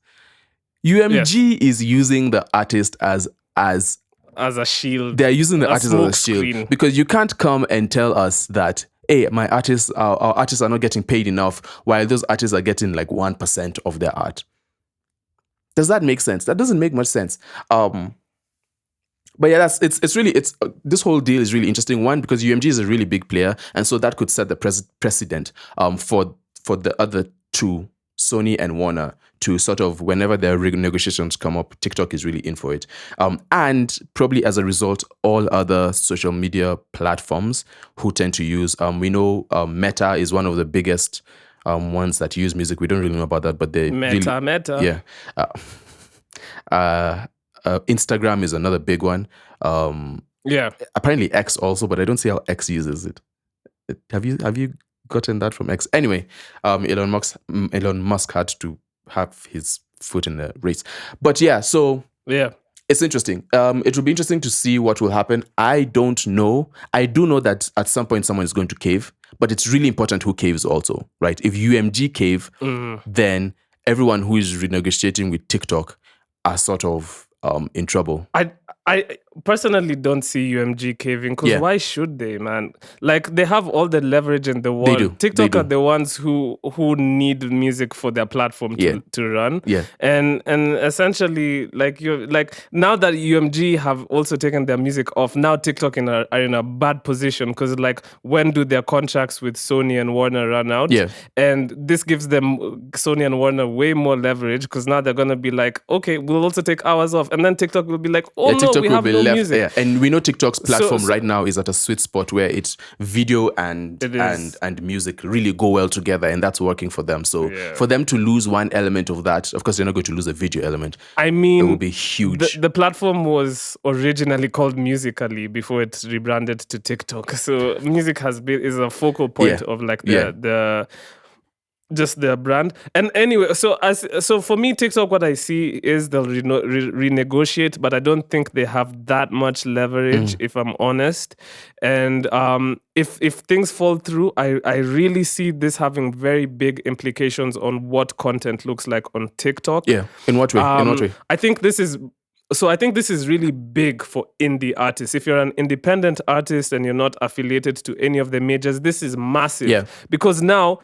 UMG is using the artist as a shield. They're using the artist as a shield, because you can't come and tell us that, hey, our artists are not getting paid enough, while those artists are getting like 1% of their art. Does that make sense? That doesn't make much sense. But yeah, this whole deal is really interesting. One, because UMG is a really big player, and so that could set the precedent for the other two, Sony and Warner, to sort of, whenever their negotiations come up, TikTok is really in for it. And probably as a result, all other social media platforms who tend to use, we know Meta is one of the biggest ones that use music. We don't really know about that, but they Meta. Yeah. Instagram is another big one. Apparently X also, but I don't see how X uses it. Have you gotten that from X? Anyway, Elon Musk had to have his foot in the race. But yeah, so it's interesting. It will be interesting to see what will happen. I don't know. I do know that at some point someone is going to cave, but it's really important who caves also, right? If UMG cave, then everyone who is renegotiating with TikTok are sort of in trouble. I personally don't see UMG caving, because why should they, man? Like, they have all the leverage in the world. They do. TikTok are the ones who need music for their platform to run. Yeah. And essentially, like, now that UMG have also taken their music off, now TikTok are in a bad position, because like, when do their contracts with Sony and Warner run out? Yeah. And this gives them, Sony and Warner, way more leverage, because now they're gonna be like, okay, we'll also take ours off, and then TikTok will be like, oh no, TikTok we have no music. Yeah. And we know TikTok's platform right now is at a sweet spot where it's video and music really go well together, and that's working for them. So for them to lose one element of that, of course they're not going to lose a video element. I mean, it will be huge. The platform was originally called Musical.ly before it rebranded to TikTok. So music is a focal point of like just their brand. And anyway, so for me, TikTok, what I see is they'll renegotiate, but I don't think they have that much leverage, if I'm honest. And if things fall through, I really see this having very big implications on what content looks like on TikTok. Yeah. In what way? I think this is really big for indie artists. If you're an independent artist and you're not affiliated to any of the majors, this is massive. Yeah. Because now,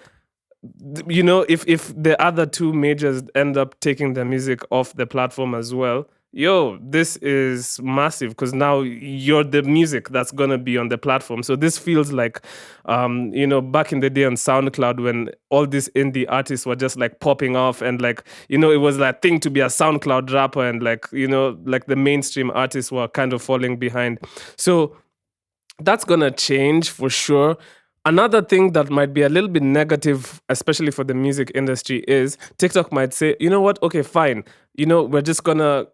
if the other two majors end up taking their music off the platform as well, yo, this is massive because now you're the music that's gonna be on the platform. So this feels like, back in the day on SoundCloud when all these indie artists were just like popping off and like, it was that thing to be a SoundCloud rapper and like, like the mainstream artists were kind of falling behind. So that's gonna change for sure. Another thing that might be a little bit negative, especially for the music industry, is TikTok might say, you know what, okay, fine. We're just gonna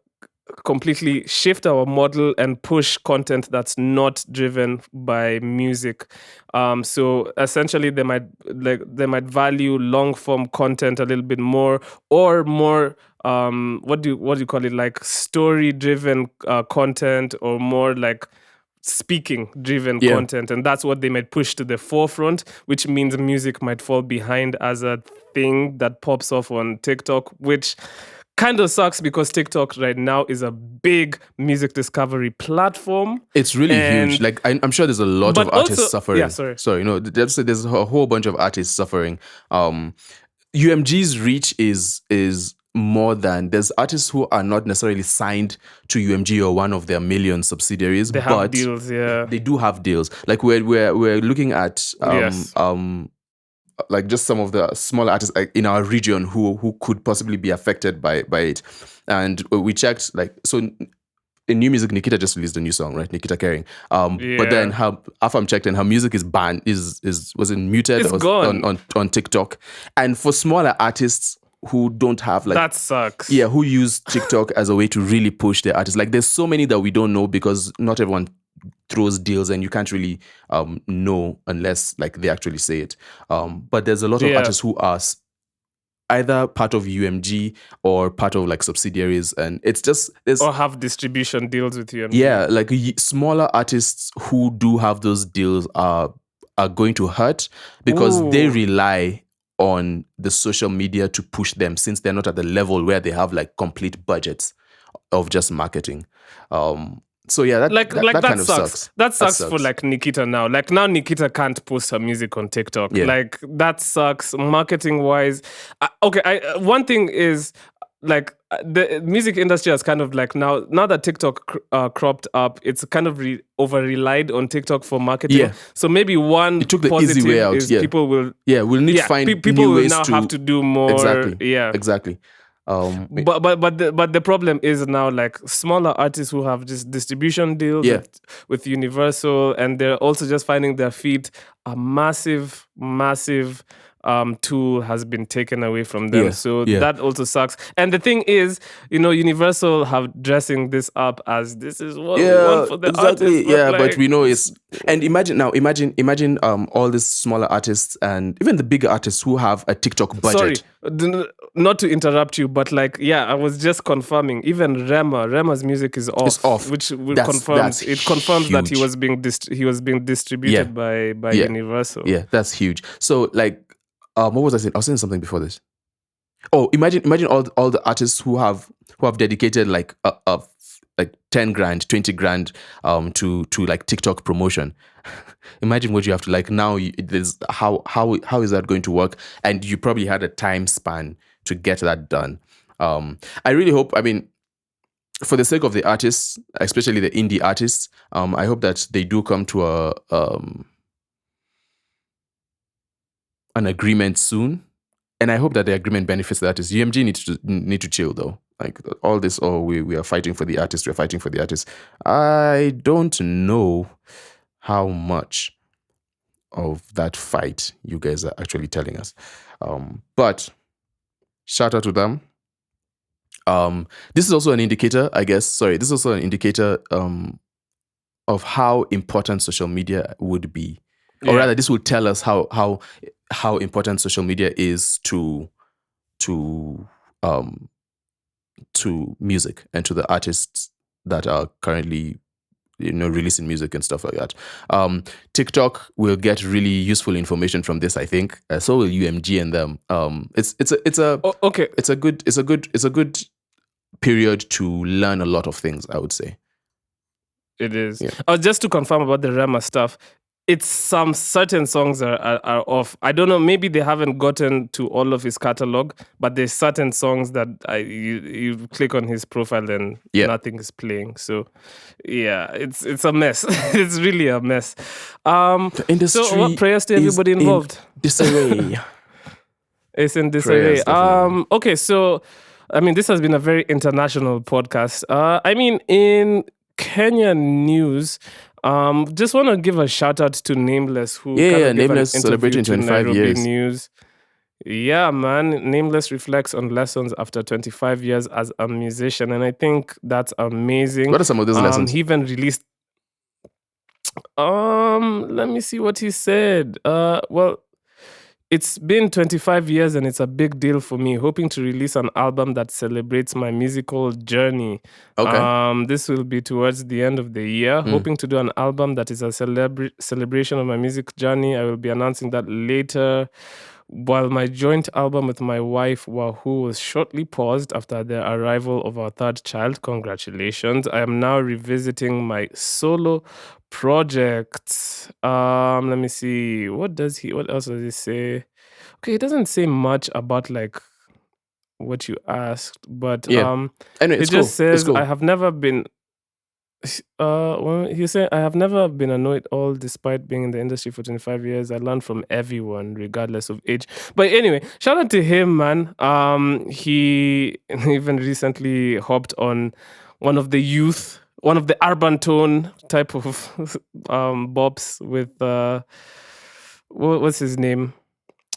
completely shift our model and push content that's not driven by music. So essentially, they might value long form content a little bit more, or more. What do you call it? Like story driven content, or more like speaking driven Yeah. content, and that's what they might push to the forefront, which means music might fall behind as a thing that pops off on TikTok, which kind of sucks because TikTok right now is a big music discovery platform. It's really And- huge. Like I'm sure there's a lot of But artists also- suffering. yeah, sorry. There's a whole bunch of artists suffering. UMG's reach is more than, there's artists who are not necessarily signed to UMG or one of their million subsidiaries, They but have deals, yeah. they do have deals. Like we're looking at Yes. like just some of the smaller artists like in our region who could possibly be affected by it. And we checked, like, so in new music, Nikita just released a new song, right? Nikita Caring. But then her Afam checked and her music is banned, was it muted It's or gone. on TikTok. And for smaller artists who don't have like That sucks. yeah, who use TikTok as a way to really push their artists. Like there's so many that we don't know because not everyone throws deals and you can't really know unless like they actually say it. But there's a lot of Yeah. artists who are either part of UMG or part of like subsidiaries, and it's just there's Or have distribution deals with you. yeah, like smaller artists who do have those deals are going to hurt because they Ooh. rely on the social media to push them, since they're not at the level where they have like complete budgets of just marketing. So yeah, that kind of sucks. That sucks for like Nikita now. Like now Nikita can't post her music on TikTok. Yeah. Like that sucks marketing wise. One thing is like the music industry has kind of like now that TikTok cropped up, it's kind of over relied on TikTok for marketing. Yeah. So maybe one It took the positive easy way out. is Yeah. people will we'll need to find people new will ways now to have to do more. exactly. Yeah. Exactly. But the problem is now like smaller artists who have just distribution deals with Universal, and they're also just finding their feet. A massive tool has been taken away from them. That also sucks. And the thing is, Universal have dressing this up as this is what we want for the artists. But we know it's, and imagine all these smaller artists and even the bigger artists who have a TikTok budget. Sorry, not to interrupt you, but like, I was just confirming. Even Rema's music is off. It's off. Which That's confirms that he huge. was being distributed by Universal. Yeah, that's huge. So like, what was I saying? I was saying something before this. Oh, imagine all the artists who have dedicated like like 10 grand, 20 grand to like TikTok promotion. Imagine what you have to like now. There's how is that going to work? And you probably had a time span to get that done. I really hope. I mean, for the sake of the artists, especially the indie artists, I hope that they do come to an agreement soon, and I hope that the agreement benefits the artists. UMG need to chill though. Like all this, we are fighting for the artists. We're fighting for the artists. I don't know how much of that fight you guys are actually telling us, but shout out to them. This is also an indicator, I guess. Sorry, this is also an indicator of how important social media would be, or rather, this will tell us how important social media is to music and to the artists that are currently releasing music and stuff like that. TikTok will get really useful information from this, I think. So will UMG and them. It's a good period to learn a lot of things, I would say. It is. Yeah. Just to confirm about the Rema stuff, it's some certain songs are off. I don't know. Maybe they haven't gotten to all of his catalog, but there's certain songs that you click on his profile and Yeah. nothing is playing. So yeah, it's a mess. It's really a mess. The industry So what prayers to is everybody involved? in disarray. It's in disarray. Prayers, definitely. Okay, so I mean, this has been a very international podcast. I mean, in Kenyan news, just want to give a shout out to Nameless, who kind Yeah, of gave an Nameless interview celebrating to 25 Nairobi years. News. Yeah, man. Nameless reflects on lessons after 25 years as a musician, and I think that's amazing. What are some of those lessons? He even released. Let me see what he said. Well, it's been 25 years and it's a big deal for me. Hoping to release an album that celebrates my musical journey. Okay. This will be towards the end of the year. Hoping to do an album that is a celebration of my music journey. I will be announcing that later. While my joint album with my wife, Wahoo, was shortly paused after the arrival of our third child. Congratulations. I am now revisiting my solo project. Let me see. What else does he say? Okay, it doesn't say much about like what you asked, but Yeah. Anyway, it it's just cool. It's says cool. I have never been well, he said, I have never been annoyed all despite being in the industry for 25 years. I learned from everyone, regardless of age. But anyway, shout out to him, man. He even recently hopped on one of the urban tone type of bops with what's his name?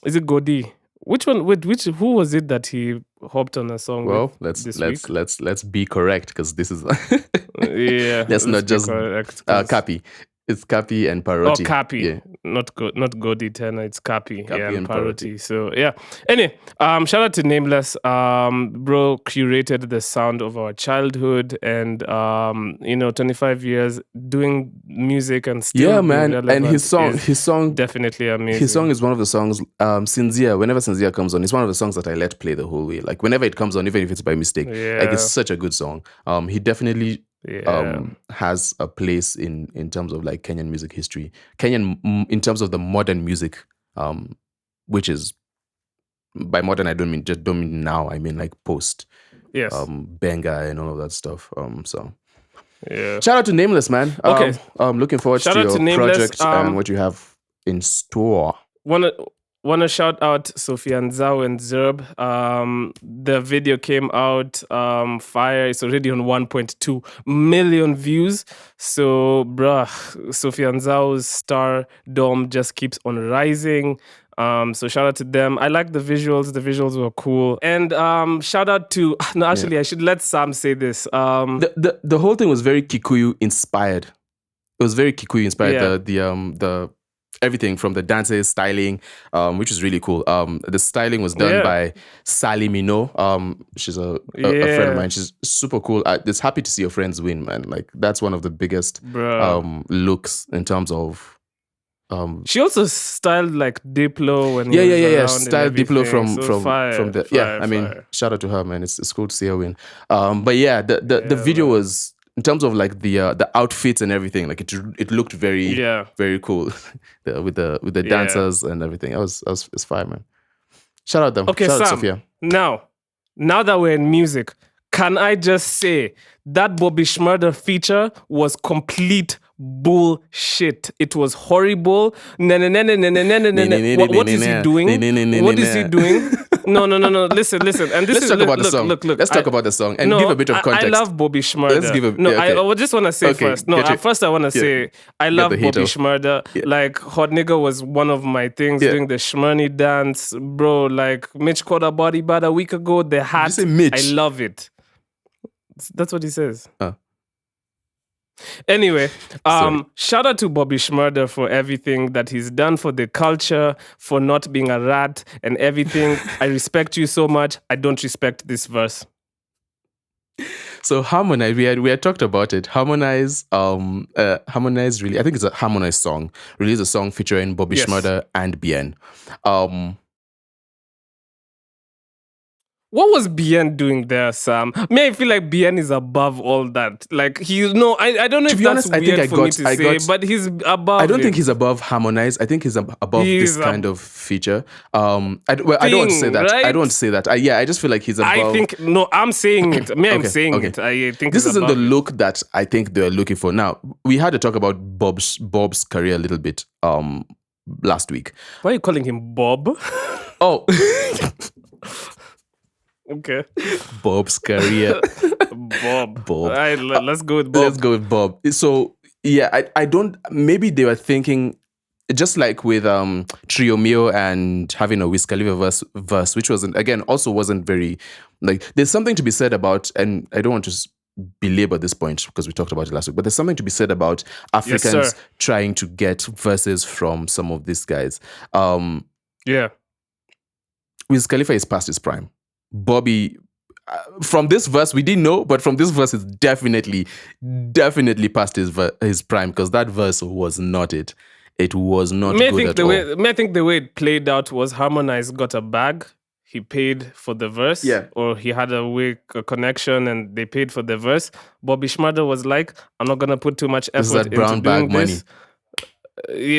Is it Godi? Which one? Who was it that he hopped on a song Well, with this let's week? let's be correct because this is Yeah, let's not be just correct, 'cause- Cappy. It's Cappy and Oh, Paroti. Cappy. Yeah. Not Godi Tenor, it's Cappy. Cappy Yeah, and and Paroti. Paroti. So yeah. Anyway, shout out to Nameless. Bro curated the sound of our childhood and 25 years doing music and still Yeah, being man. And relevant his song definitely amazing. his song is one of the songs, Sincere, whenever Sincere comes on, it's one of the songs that I let play the whole way. Like whenever it comes on, even if it's by mistake. Like it's Yeah. such a good song. He definitely Yeah. has a place in terms of like Kenyan music history. In terms of the modern music, which is by modern I don't mean now, I mean like post Yes. Benga and all of that stuff. So Yeah. shout out to Nameless, man. Okay. Looking forward Shout to out your to Nameless, project and what you have in store. Wanna shout out Sophia Nzao and Zerb. The video came out fire. It's already on 1.2 million views. So, bruh, Sophia Nzao's stardom just keeps on rising. So shout out to them. I like the visuals. The visuals were cool. And shout out to no, actually, I should let Sam say this. The whole thing was very Kikuyu inspired. It was very Kikuyu inspired. Yeah. The everything from the dances, styling, which is really cool. The styling was done by Sally Mino. She's a friend of mine. She's super cool. Just happy to see your friends win, man. Like that's one of the biggest looks in terms of. She also styled like Diplo when yeah. Styled Diplo from the fire, I mean, shout out to her, man. It's cool to see her win. But yeah, the video was. In terms of like the outfits and everything, like it looked very very cool with the dancers and everything. It's fire, man. Shout out them. Okay, shout Sam, out Sophia. Now that we're in music, can I just say that Bobby Schmurder feature was complete bullshit. It was horrible. What is he doing? What is he doing? No. Listen. And this Let's talk about the song. Look. Let's talk about the song and give a bit of context. I love Bobby Schmurder. Let's give a I just want to say first. No, first I want to say I love Bobby Schmurder. Yeah. Like Hot Nigga was one of my things. Doing the Schmurny dance, bro. Like Mitch caught a body about a week ago. The hat. Did you say Mitch? I love it. That's what he says. Anyway, shout out to Bobby Schmurder for everything that he's done for the culture, for not being a rat and everything. I respect you so much. I don't respect this verse. So Harmonize, we had talked about it. Harmonize, really, I think it's a Harmonize song. Released a song featuring Bobby Schmurder and Bien. What was Bien doing there, Sam? I feel like Bien is above all that. Like I don't know To if be that's honest, I weird think for me to say, but he's above. I don't think it. he's above harmonize. I think he's above this kind of feature. I don't want to say that. Right? I don't want to say that. I just feel like he's above. I think I'm saying it. I'm saying okay. it. I think this isn't the it. look that I think they're looking for. Now, we had to talk about Bob's career a little bit last week. Why are you calling him Bob? Oh. Okay. Bob's career. Bob. Bob. All right, let's go with Bob. Let's go with Bob. So, yeah, I don't... Maybe they were thinking... Just like with Trio Mio and having a Wiz Khalifa verse, which wasn't very... Like, there's something to be said about... And I don't want to belabor this point because we talked about it last week, but there's something to be said about Africans trying to get verses from some of these guys. Yeah. Wiz Khalifa is past his prime. Bobby, from this verse, we didn't know, but from this verse, is definitely past his prime, because that verse was not it. It was not good at all. I think the way it played out was Harmonize got a bag. He paid for the verse, or he had a connection and they paid for the verse. Bobby Shmurda was like, I'm not going to put too much effort into doing this.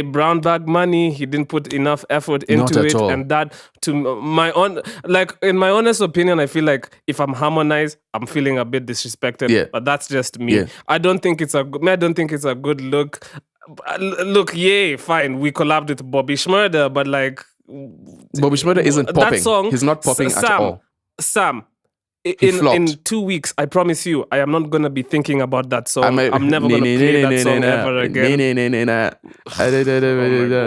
Brown bag money. He didn't put enough effort into it, all. And that, in my honest opinion, I feel like if I'm Harmonize, I'm feeling a bit disrespected. Yeah. But that's just me. Yeah. I don't think it's a good look. Look, fine. We collabed with Bobby Shmurda, but like, Bobby Shmurda isn't popping. That song, he's not popping at all. Sam. In 2 weeks, I promise you, I am not going to be thinking about that song. I'm never going to play that song ever again.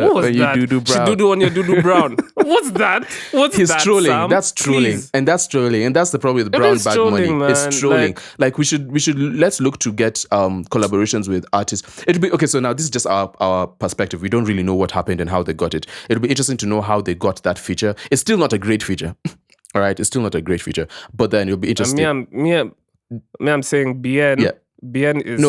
What was that? She do on your Dudu Brown. What's that? He's that, trolling. Sam? That's trolling. Please. And that's trolling. And that's the problem with brown bag money. Man. It's trolling. Like we should let's look to get collaborations with artists. It'll be okay, so now this is just our perspective. We don't really know what happened and how they got it. It'll be interesting to know how they got that feature. It's still not a great feature. All right, it's still not a great feature, but then it'll be interesting. I'm saying Bien. Yeah. Bien is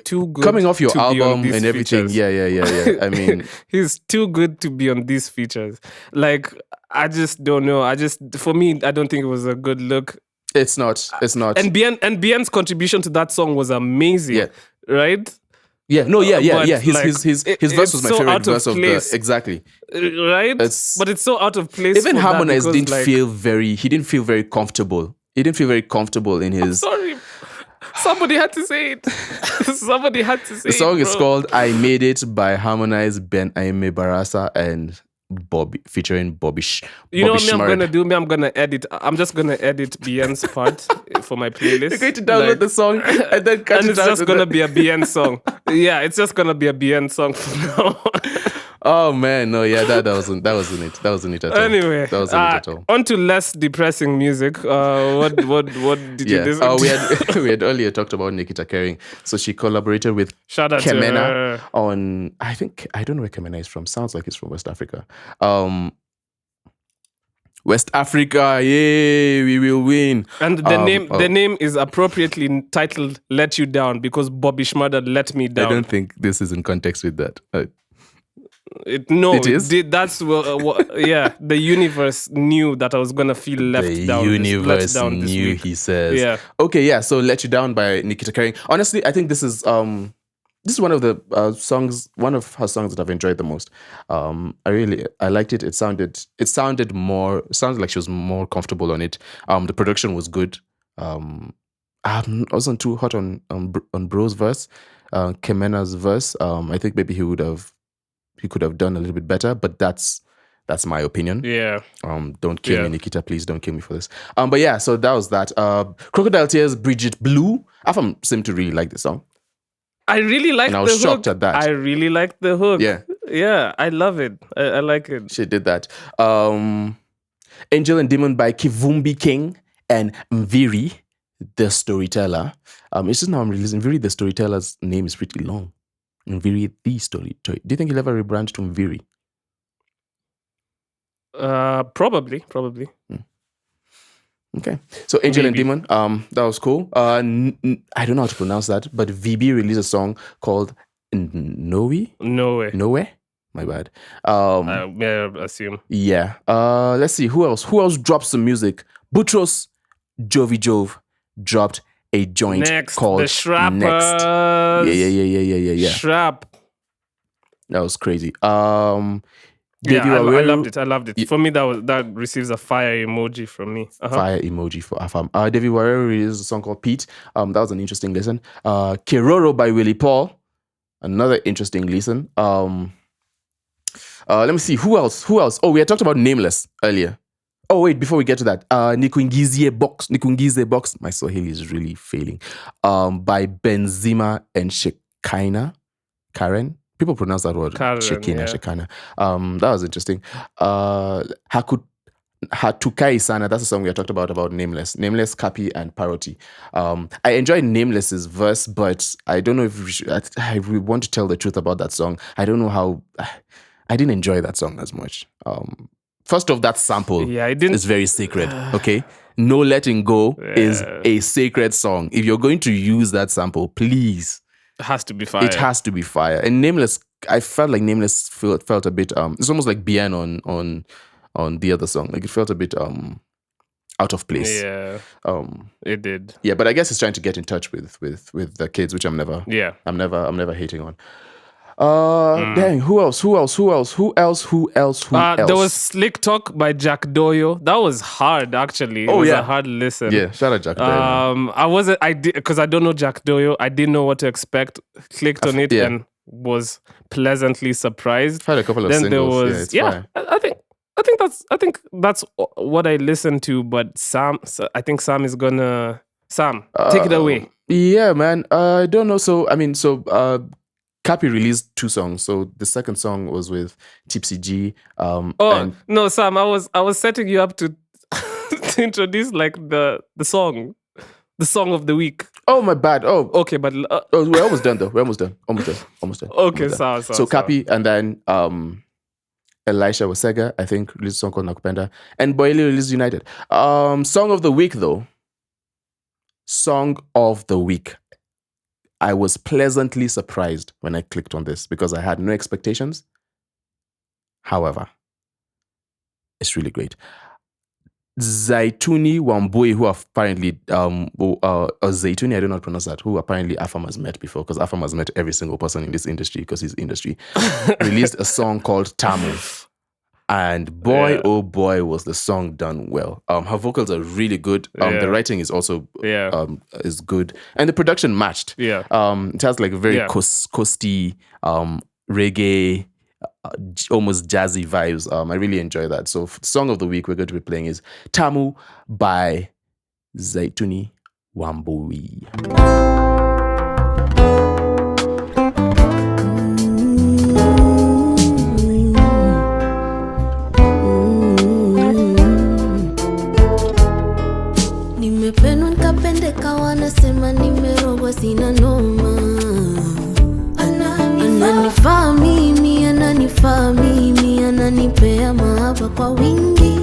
too good. Coming off your album and everything. Features. Yeah. I mean, he's too good to be on these features. Like, I just don't know. For me, I don't think it was a good look. It's not. And Bien's contribution to that song was amazing. Yeah. Right? Yeah, His verse was my favorite verse of the exactly. Right? But it's so out of place. Even Harmonize didn't feel very comfortable. He didn't feel very comfortable in his. I'm sorry. Somebody had to say it. The song is called I Made It by Harmonize, Ben Aime Barasa, and Bobby, featuring Bobby. You know what I'm gonna do? I'm gonna edit. I'm just gonna edit Bien's part for my playlist. You're going to download the song and then cut it and it's just gonna be a Bien song. Yeah, it's just gonna be a Bien song from now on. Oh man, no, yeah, that wasn't it. That wasn't it at all. Anyway, that wasn't it at all. On to less depressing music. What did you listen to? we had earlier talked about Nikita Kering. So she collaborated with Kemena on, I don't know where Kemena is from. Sounds like it's from West Africa. West Africa, yay, we will win. And the name is appropriately titled "Let You Down" because Bobby Shmurda let me down. I don't think this is in context with that. It is? That's the universe knew that I was gonna feel left down. The universe knew, he says. Yeah. Okay, yeah. So "Let You Down" by Nikita Kering. Honestly, I think this is one of the songs, one of her songs that I've enjoyed the most. I liked it. It sounded like she was more comfortable on it. The production was good. I wasn't too hot on Bro's verse, Kemena's verse. I think maybe he could have done a little bit better, but that's my opinion. Yeah. Don't kill me, Nikita. Please don't kill me for this. But yeah, so that was that. Crocodile Tears, Bridget Blue. Afam seemed to really like the song. I really liked the hook. And I was shocked at that. I really liked the hook. Yeah. Yeah, I love it. I like it. She did that. Angel and Demon by Kivumbi King and Mviri, the storyteller. It's just now I'm releasing Mviri, the storyteller's name is pretty long. Mviri, the storyteller. Do you think he'll ever rebrand to Mviri? Probably. Okay. So Angel and Demon, that was cool. I don't know how to pronounce that, but VB released a song called Noe. My bad. I assume. Yeah. Let's see who else dropped some music. Boutros Jovi Jove dropped a joint called the Shrappers. Next. Yeah. Shrap. That was crazy. Yeah, I loved it. For me, that receives a fire emoji from me. Fire emoji for Afam. David Warero released a song called Pete. That was an interesting listen. Keroro by Willie Paul. Another interesting listen. Let me see. Who else? Oh, we had talked about Nameless earlier. Oh, wait, before we get to that. Nikungizie Box. My Swahili is really failing. By Benzema and Shekinah. Karen? People pronounce that word. Shekinah. That was interesting. Hatukai Sana, that's a song we had talked about Nameless, Kapi, and Paroti. I enjoyed Nameless's verse, but I don't know if I want to tell the truth about that song. I don't know how. I didn't enjoy that song as much. First off, that sample is very sacred, okay? No Letting Go is a sacred song. If you're going to use that sample, please. It has to be fire. It has to be fire. And Nameless, I felt like Nameless felt a bit, it's almost like Bien on the other song. Like it felt a bit out of place. Yeah. It did. Yeah, but I guess it's trying to get in touch with the kids, which I'm never hating on. Dang, who else? There was Slick Talk by Jack Doyo. That was hard, actually. It was a hard listen. Yeah, shout out Jack Doyo. Because I don't know Jack Doyo. I didn't know what to expect. Clicked on it and was pleasantly surprised. Had a couple of singles. I think that's what I listened to. But I think Sam is gonna. Sam, take it away. Yeah, man. I don't know. Kapi released 2 songs. So the second song was with Tipsy G. No, Sam, I was setting you up to to introduce like the song of the week. Oh, my bad. Oh, okay, but we're almost done though. Almost done. Okay, so Kapi, and then Elisha Wasega, I think, released a song called Nakupenda, and Boyle released United. Song of the week though. Song of the week. I was pleasantly surprised when I clicked on this because I had no expectations. However, it's really great. Zaituni Wambui, who apparently, Zaituni, I don't know how to pronounce that, who apparently Afam has met before, because Afam has met every single person in this industry because he's industry, released a song called Tamu. And boy, oh boy, was the song done well. Her vocals are really good. The writing is also is good, and the production matched. Yeah, it has like very coasty, reggae, almost jazzy vibes. I really enjoy that. So, song of the week we're going to be playing is Tamu by Zaituni Wambui. Wanasema nimerogwa sina noma. Ananifaa mimi, ananipea mahaba kwa wingi.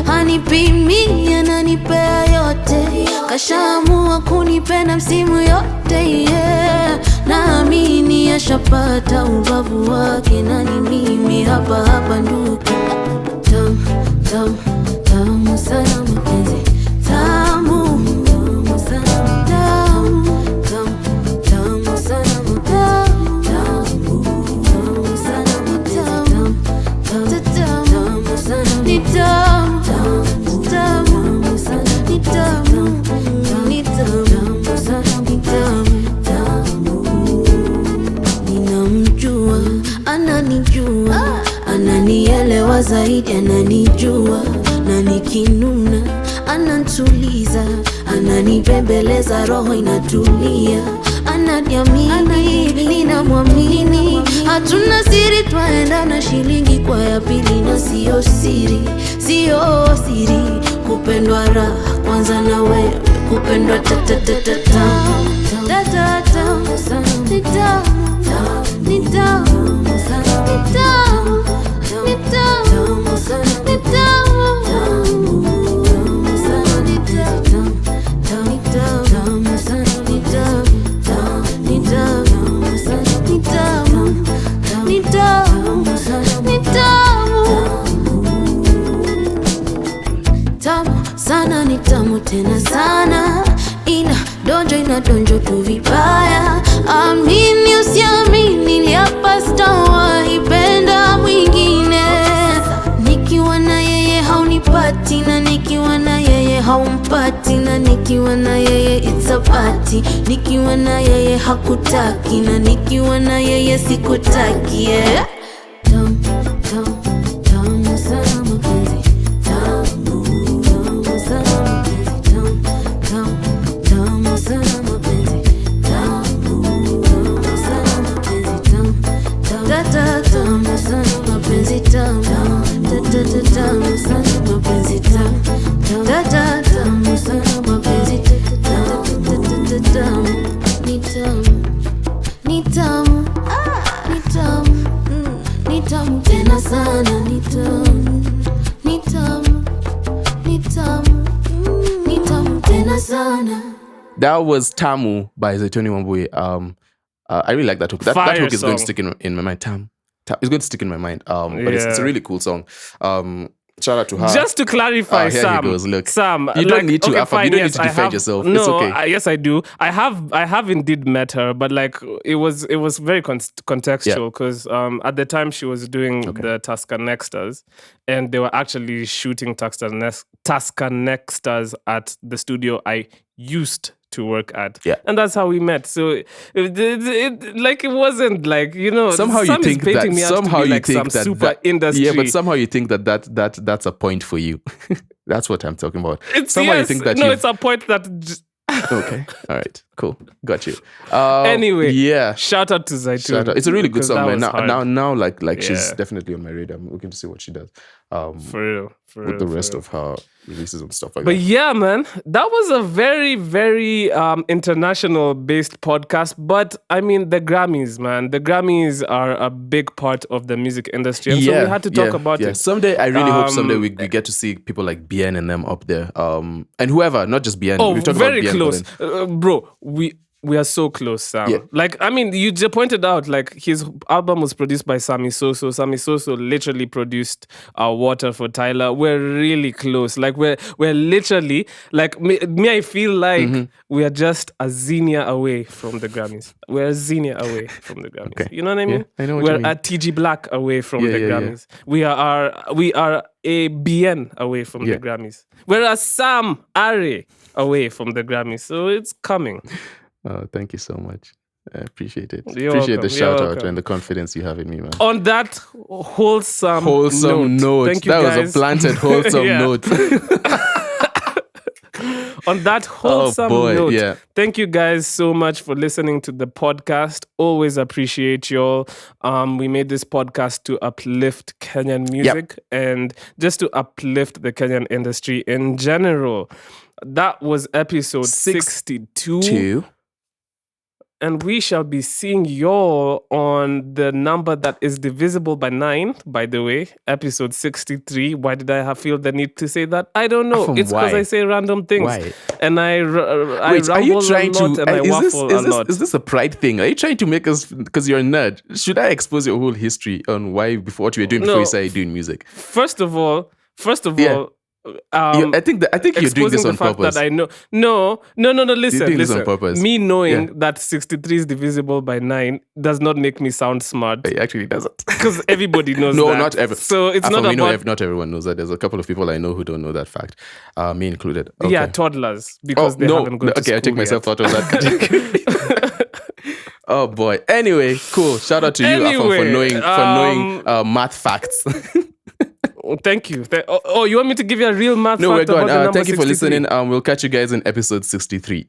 Hanipimi, ananipea yote. Kashaamua kunipenda msimu yote, yeah. Naamini ashapata ubavu wake, na ni mimi hapa nduki. Tamu sana mapenzi. Tamu ninamjua, ananijua, ananielewa zaidi, ananijua, na nikinuna ananituliza, ananibembeleza, roho inatulia, ananiamini, ninamwamini, hatuna siri, twaenda na shilingi kwa ya pili, na sio siri, kupendwa raha kwanza na wewe, kupendwa sana vibaya. Amini usiamini, niliapa sitawahi penda mwingine. Nikiwa na yeye haunipati, na nikiwa na yeye haumpati, na nikiwa na yeye it's a party. Nikiwa na yeye hakutaki, na nikiwa na yeye sikutaki, yeah. Tamu, tamu, tamu sana mapenzi. Tamu, tamu sana mapenzi. Tamu, tamu, tamu sana mapenzi. Tamu, tamu sana mapenzi. Tamu, tamu, tamu sana mapenzi. Tamu, tamu sana mapenzi. Tamu, tamu sana mapenzi. Tamu, ni tamu, ni tamu, ni tamu, ni tamu tena sana, ni tamu, ni tamu, ni tamu, ni tamu tena sana. That was Tamu by Zaituni Wambui. I really like that hook. That hook is going to stick in my mind. Tamu. It's going to stick in my mind. But it's a really cool song. Shout out to her. Just to clarify, here Sam. He goes. Look, Sam, you don't need to. Okay, Afam, fine, you don't yes, need to defend yourself. No, it's okay. Yes, I do. I have indeed met her, but like it was very contextual because at the time she was doing the Tascanextas, and they were actually shooting Tascanextas at the studio I used to work at, and that's how we met. So it wasn't like, you know, somehow Sam you think is painting that me out somehow to be you like think some that super industry. but somehow you think that's a point for you. That's what I'm talking about. Somehow you think that it's a point that. Okay, all right, cool, got you. Anyway, yeah, shout out to Zaituni. It's a really good song, man. Now, like Yeah. she's definitely on my radar. I'm looking to see what she does. For real, with the rest of her releases and stuff like But that. yeah, man, that was a very, very international based podcast. But I mean, the Grammys, man, the Grammys are a big part of the music industry, and so we had to talk about it. Someday, I really hope someday we get to see people like Bien and them up there, and whoever, not just Bien. Oh, We've talked very about Bien, close, bro. We are so close, Sam. Yeah. Like, I mean, you just pointed out, like, his album was produced by Sammy Soso. Sammy Soso literally produced Water for Tyler. We're really close. Like, we're literally, like, me I feel like we are just a zinnia away from the Grammys. We're a zinnia away from the Grammys. Okay. You know what I mean? Yeah, I know what we're you mean. a TG Black away from the Grammys. Yeah. We are a BN away from the Grammys. We're a Sam Are away from the Grammys. So it's coming. Thank you so much. I appreciate it. You're Appreciate welcome. the shout out welcome. and the confidence you have in me, man. On that wholesome note. Thank you, that guys. was a planted wholesome note. On that wholesome note, thank you guys so much for listening to the podcast. Always appreciate y'all. We made this podcast to uplift Kenyan music and just to uplift the Kenyan industry in general. That was episode 62. And we shall be seeing y'all on the number that is divisible by 9, by the way, episode 63. Why did I feel the need to say that? I don't know. It's because I say random things. Why? And I Wait, are you trying a lot to, and I waffle a lot. Is this a pride thing? Are you trying to make us, because you're a nerd, should I expose your whole history on what you were doing before you started doing music? First of all, I think you're doing this on purpose. That I know. No. Listen. This on purpose. Me knowing that 63 is divisible by 9 does not make me sound smart. It actually doesn't. Because everybody knows that. No, not everyone. So it's not about... not everyone knows that. There's a couple of people I know who don't know that fact. Me included. Okay. Yeah, toddlers. Because they haven't gone to school I take myself yet. out of that category. Oh boy. Anyway, cool. Shout out to you, Afam, for knowing math facts. Thank you. You want me to give you a real math fact? No, we're about going. the number Thank you for 63? listening. We'll catch you guys in episode 63.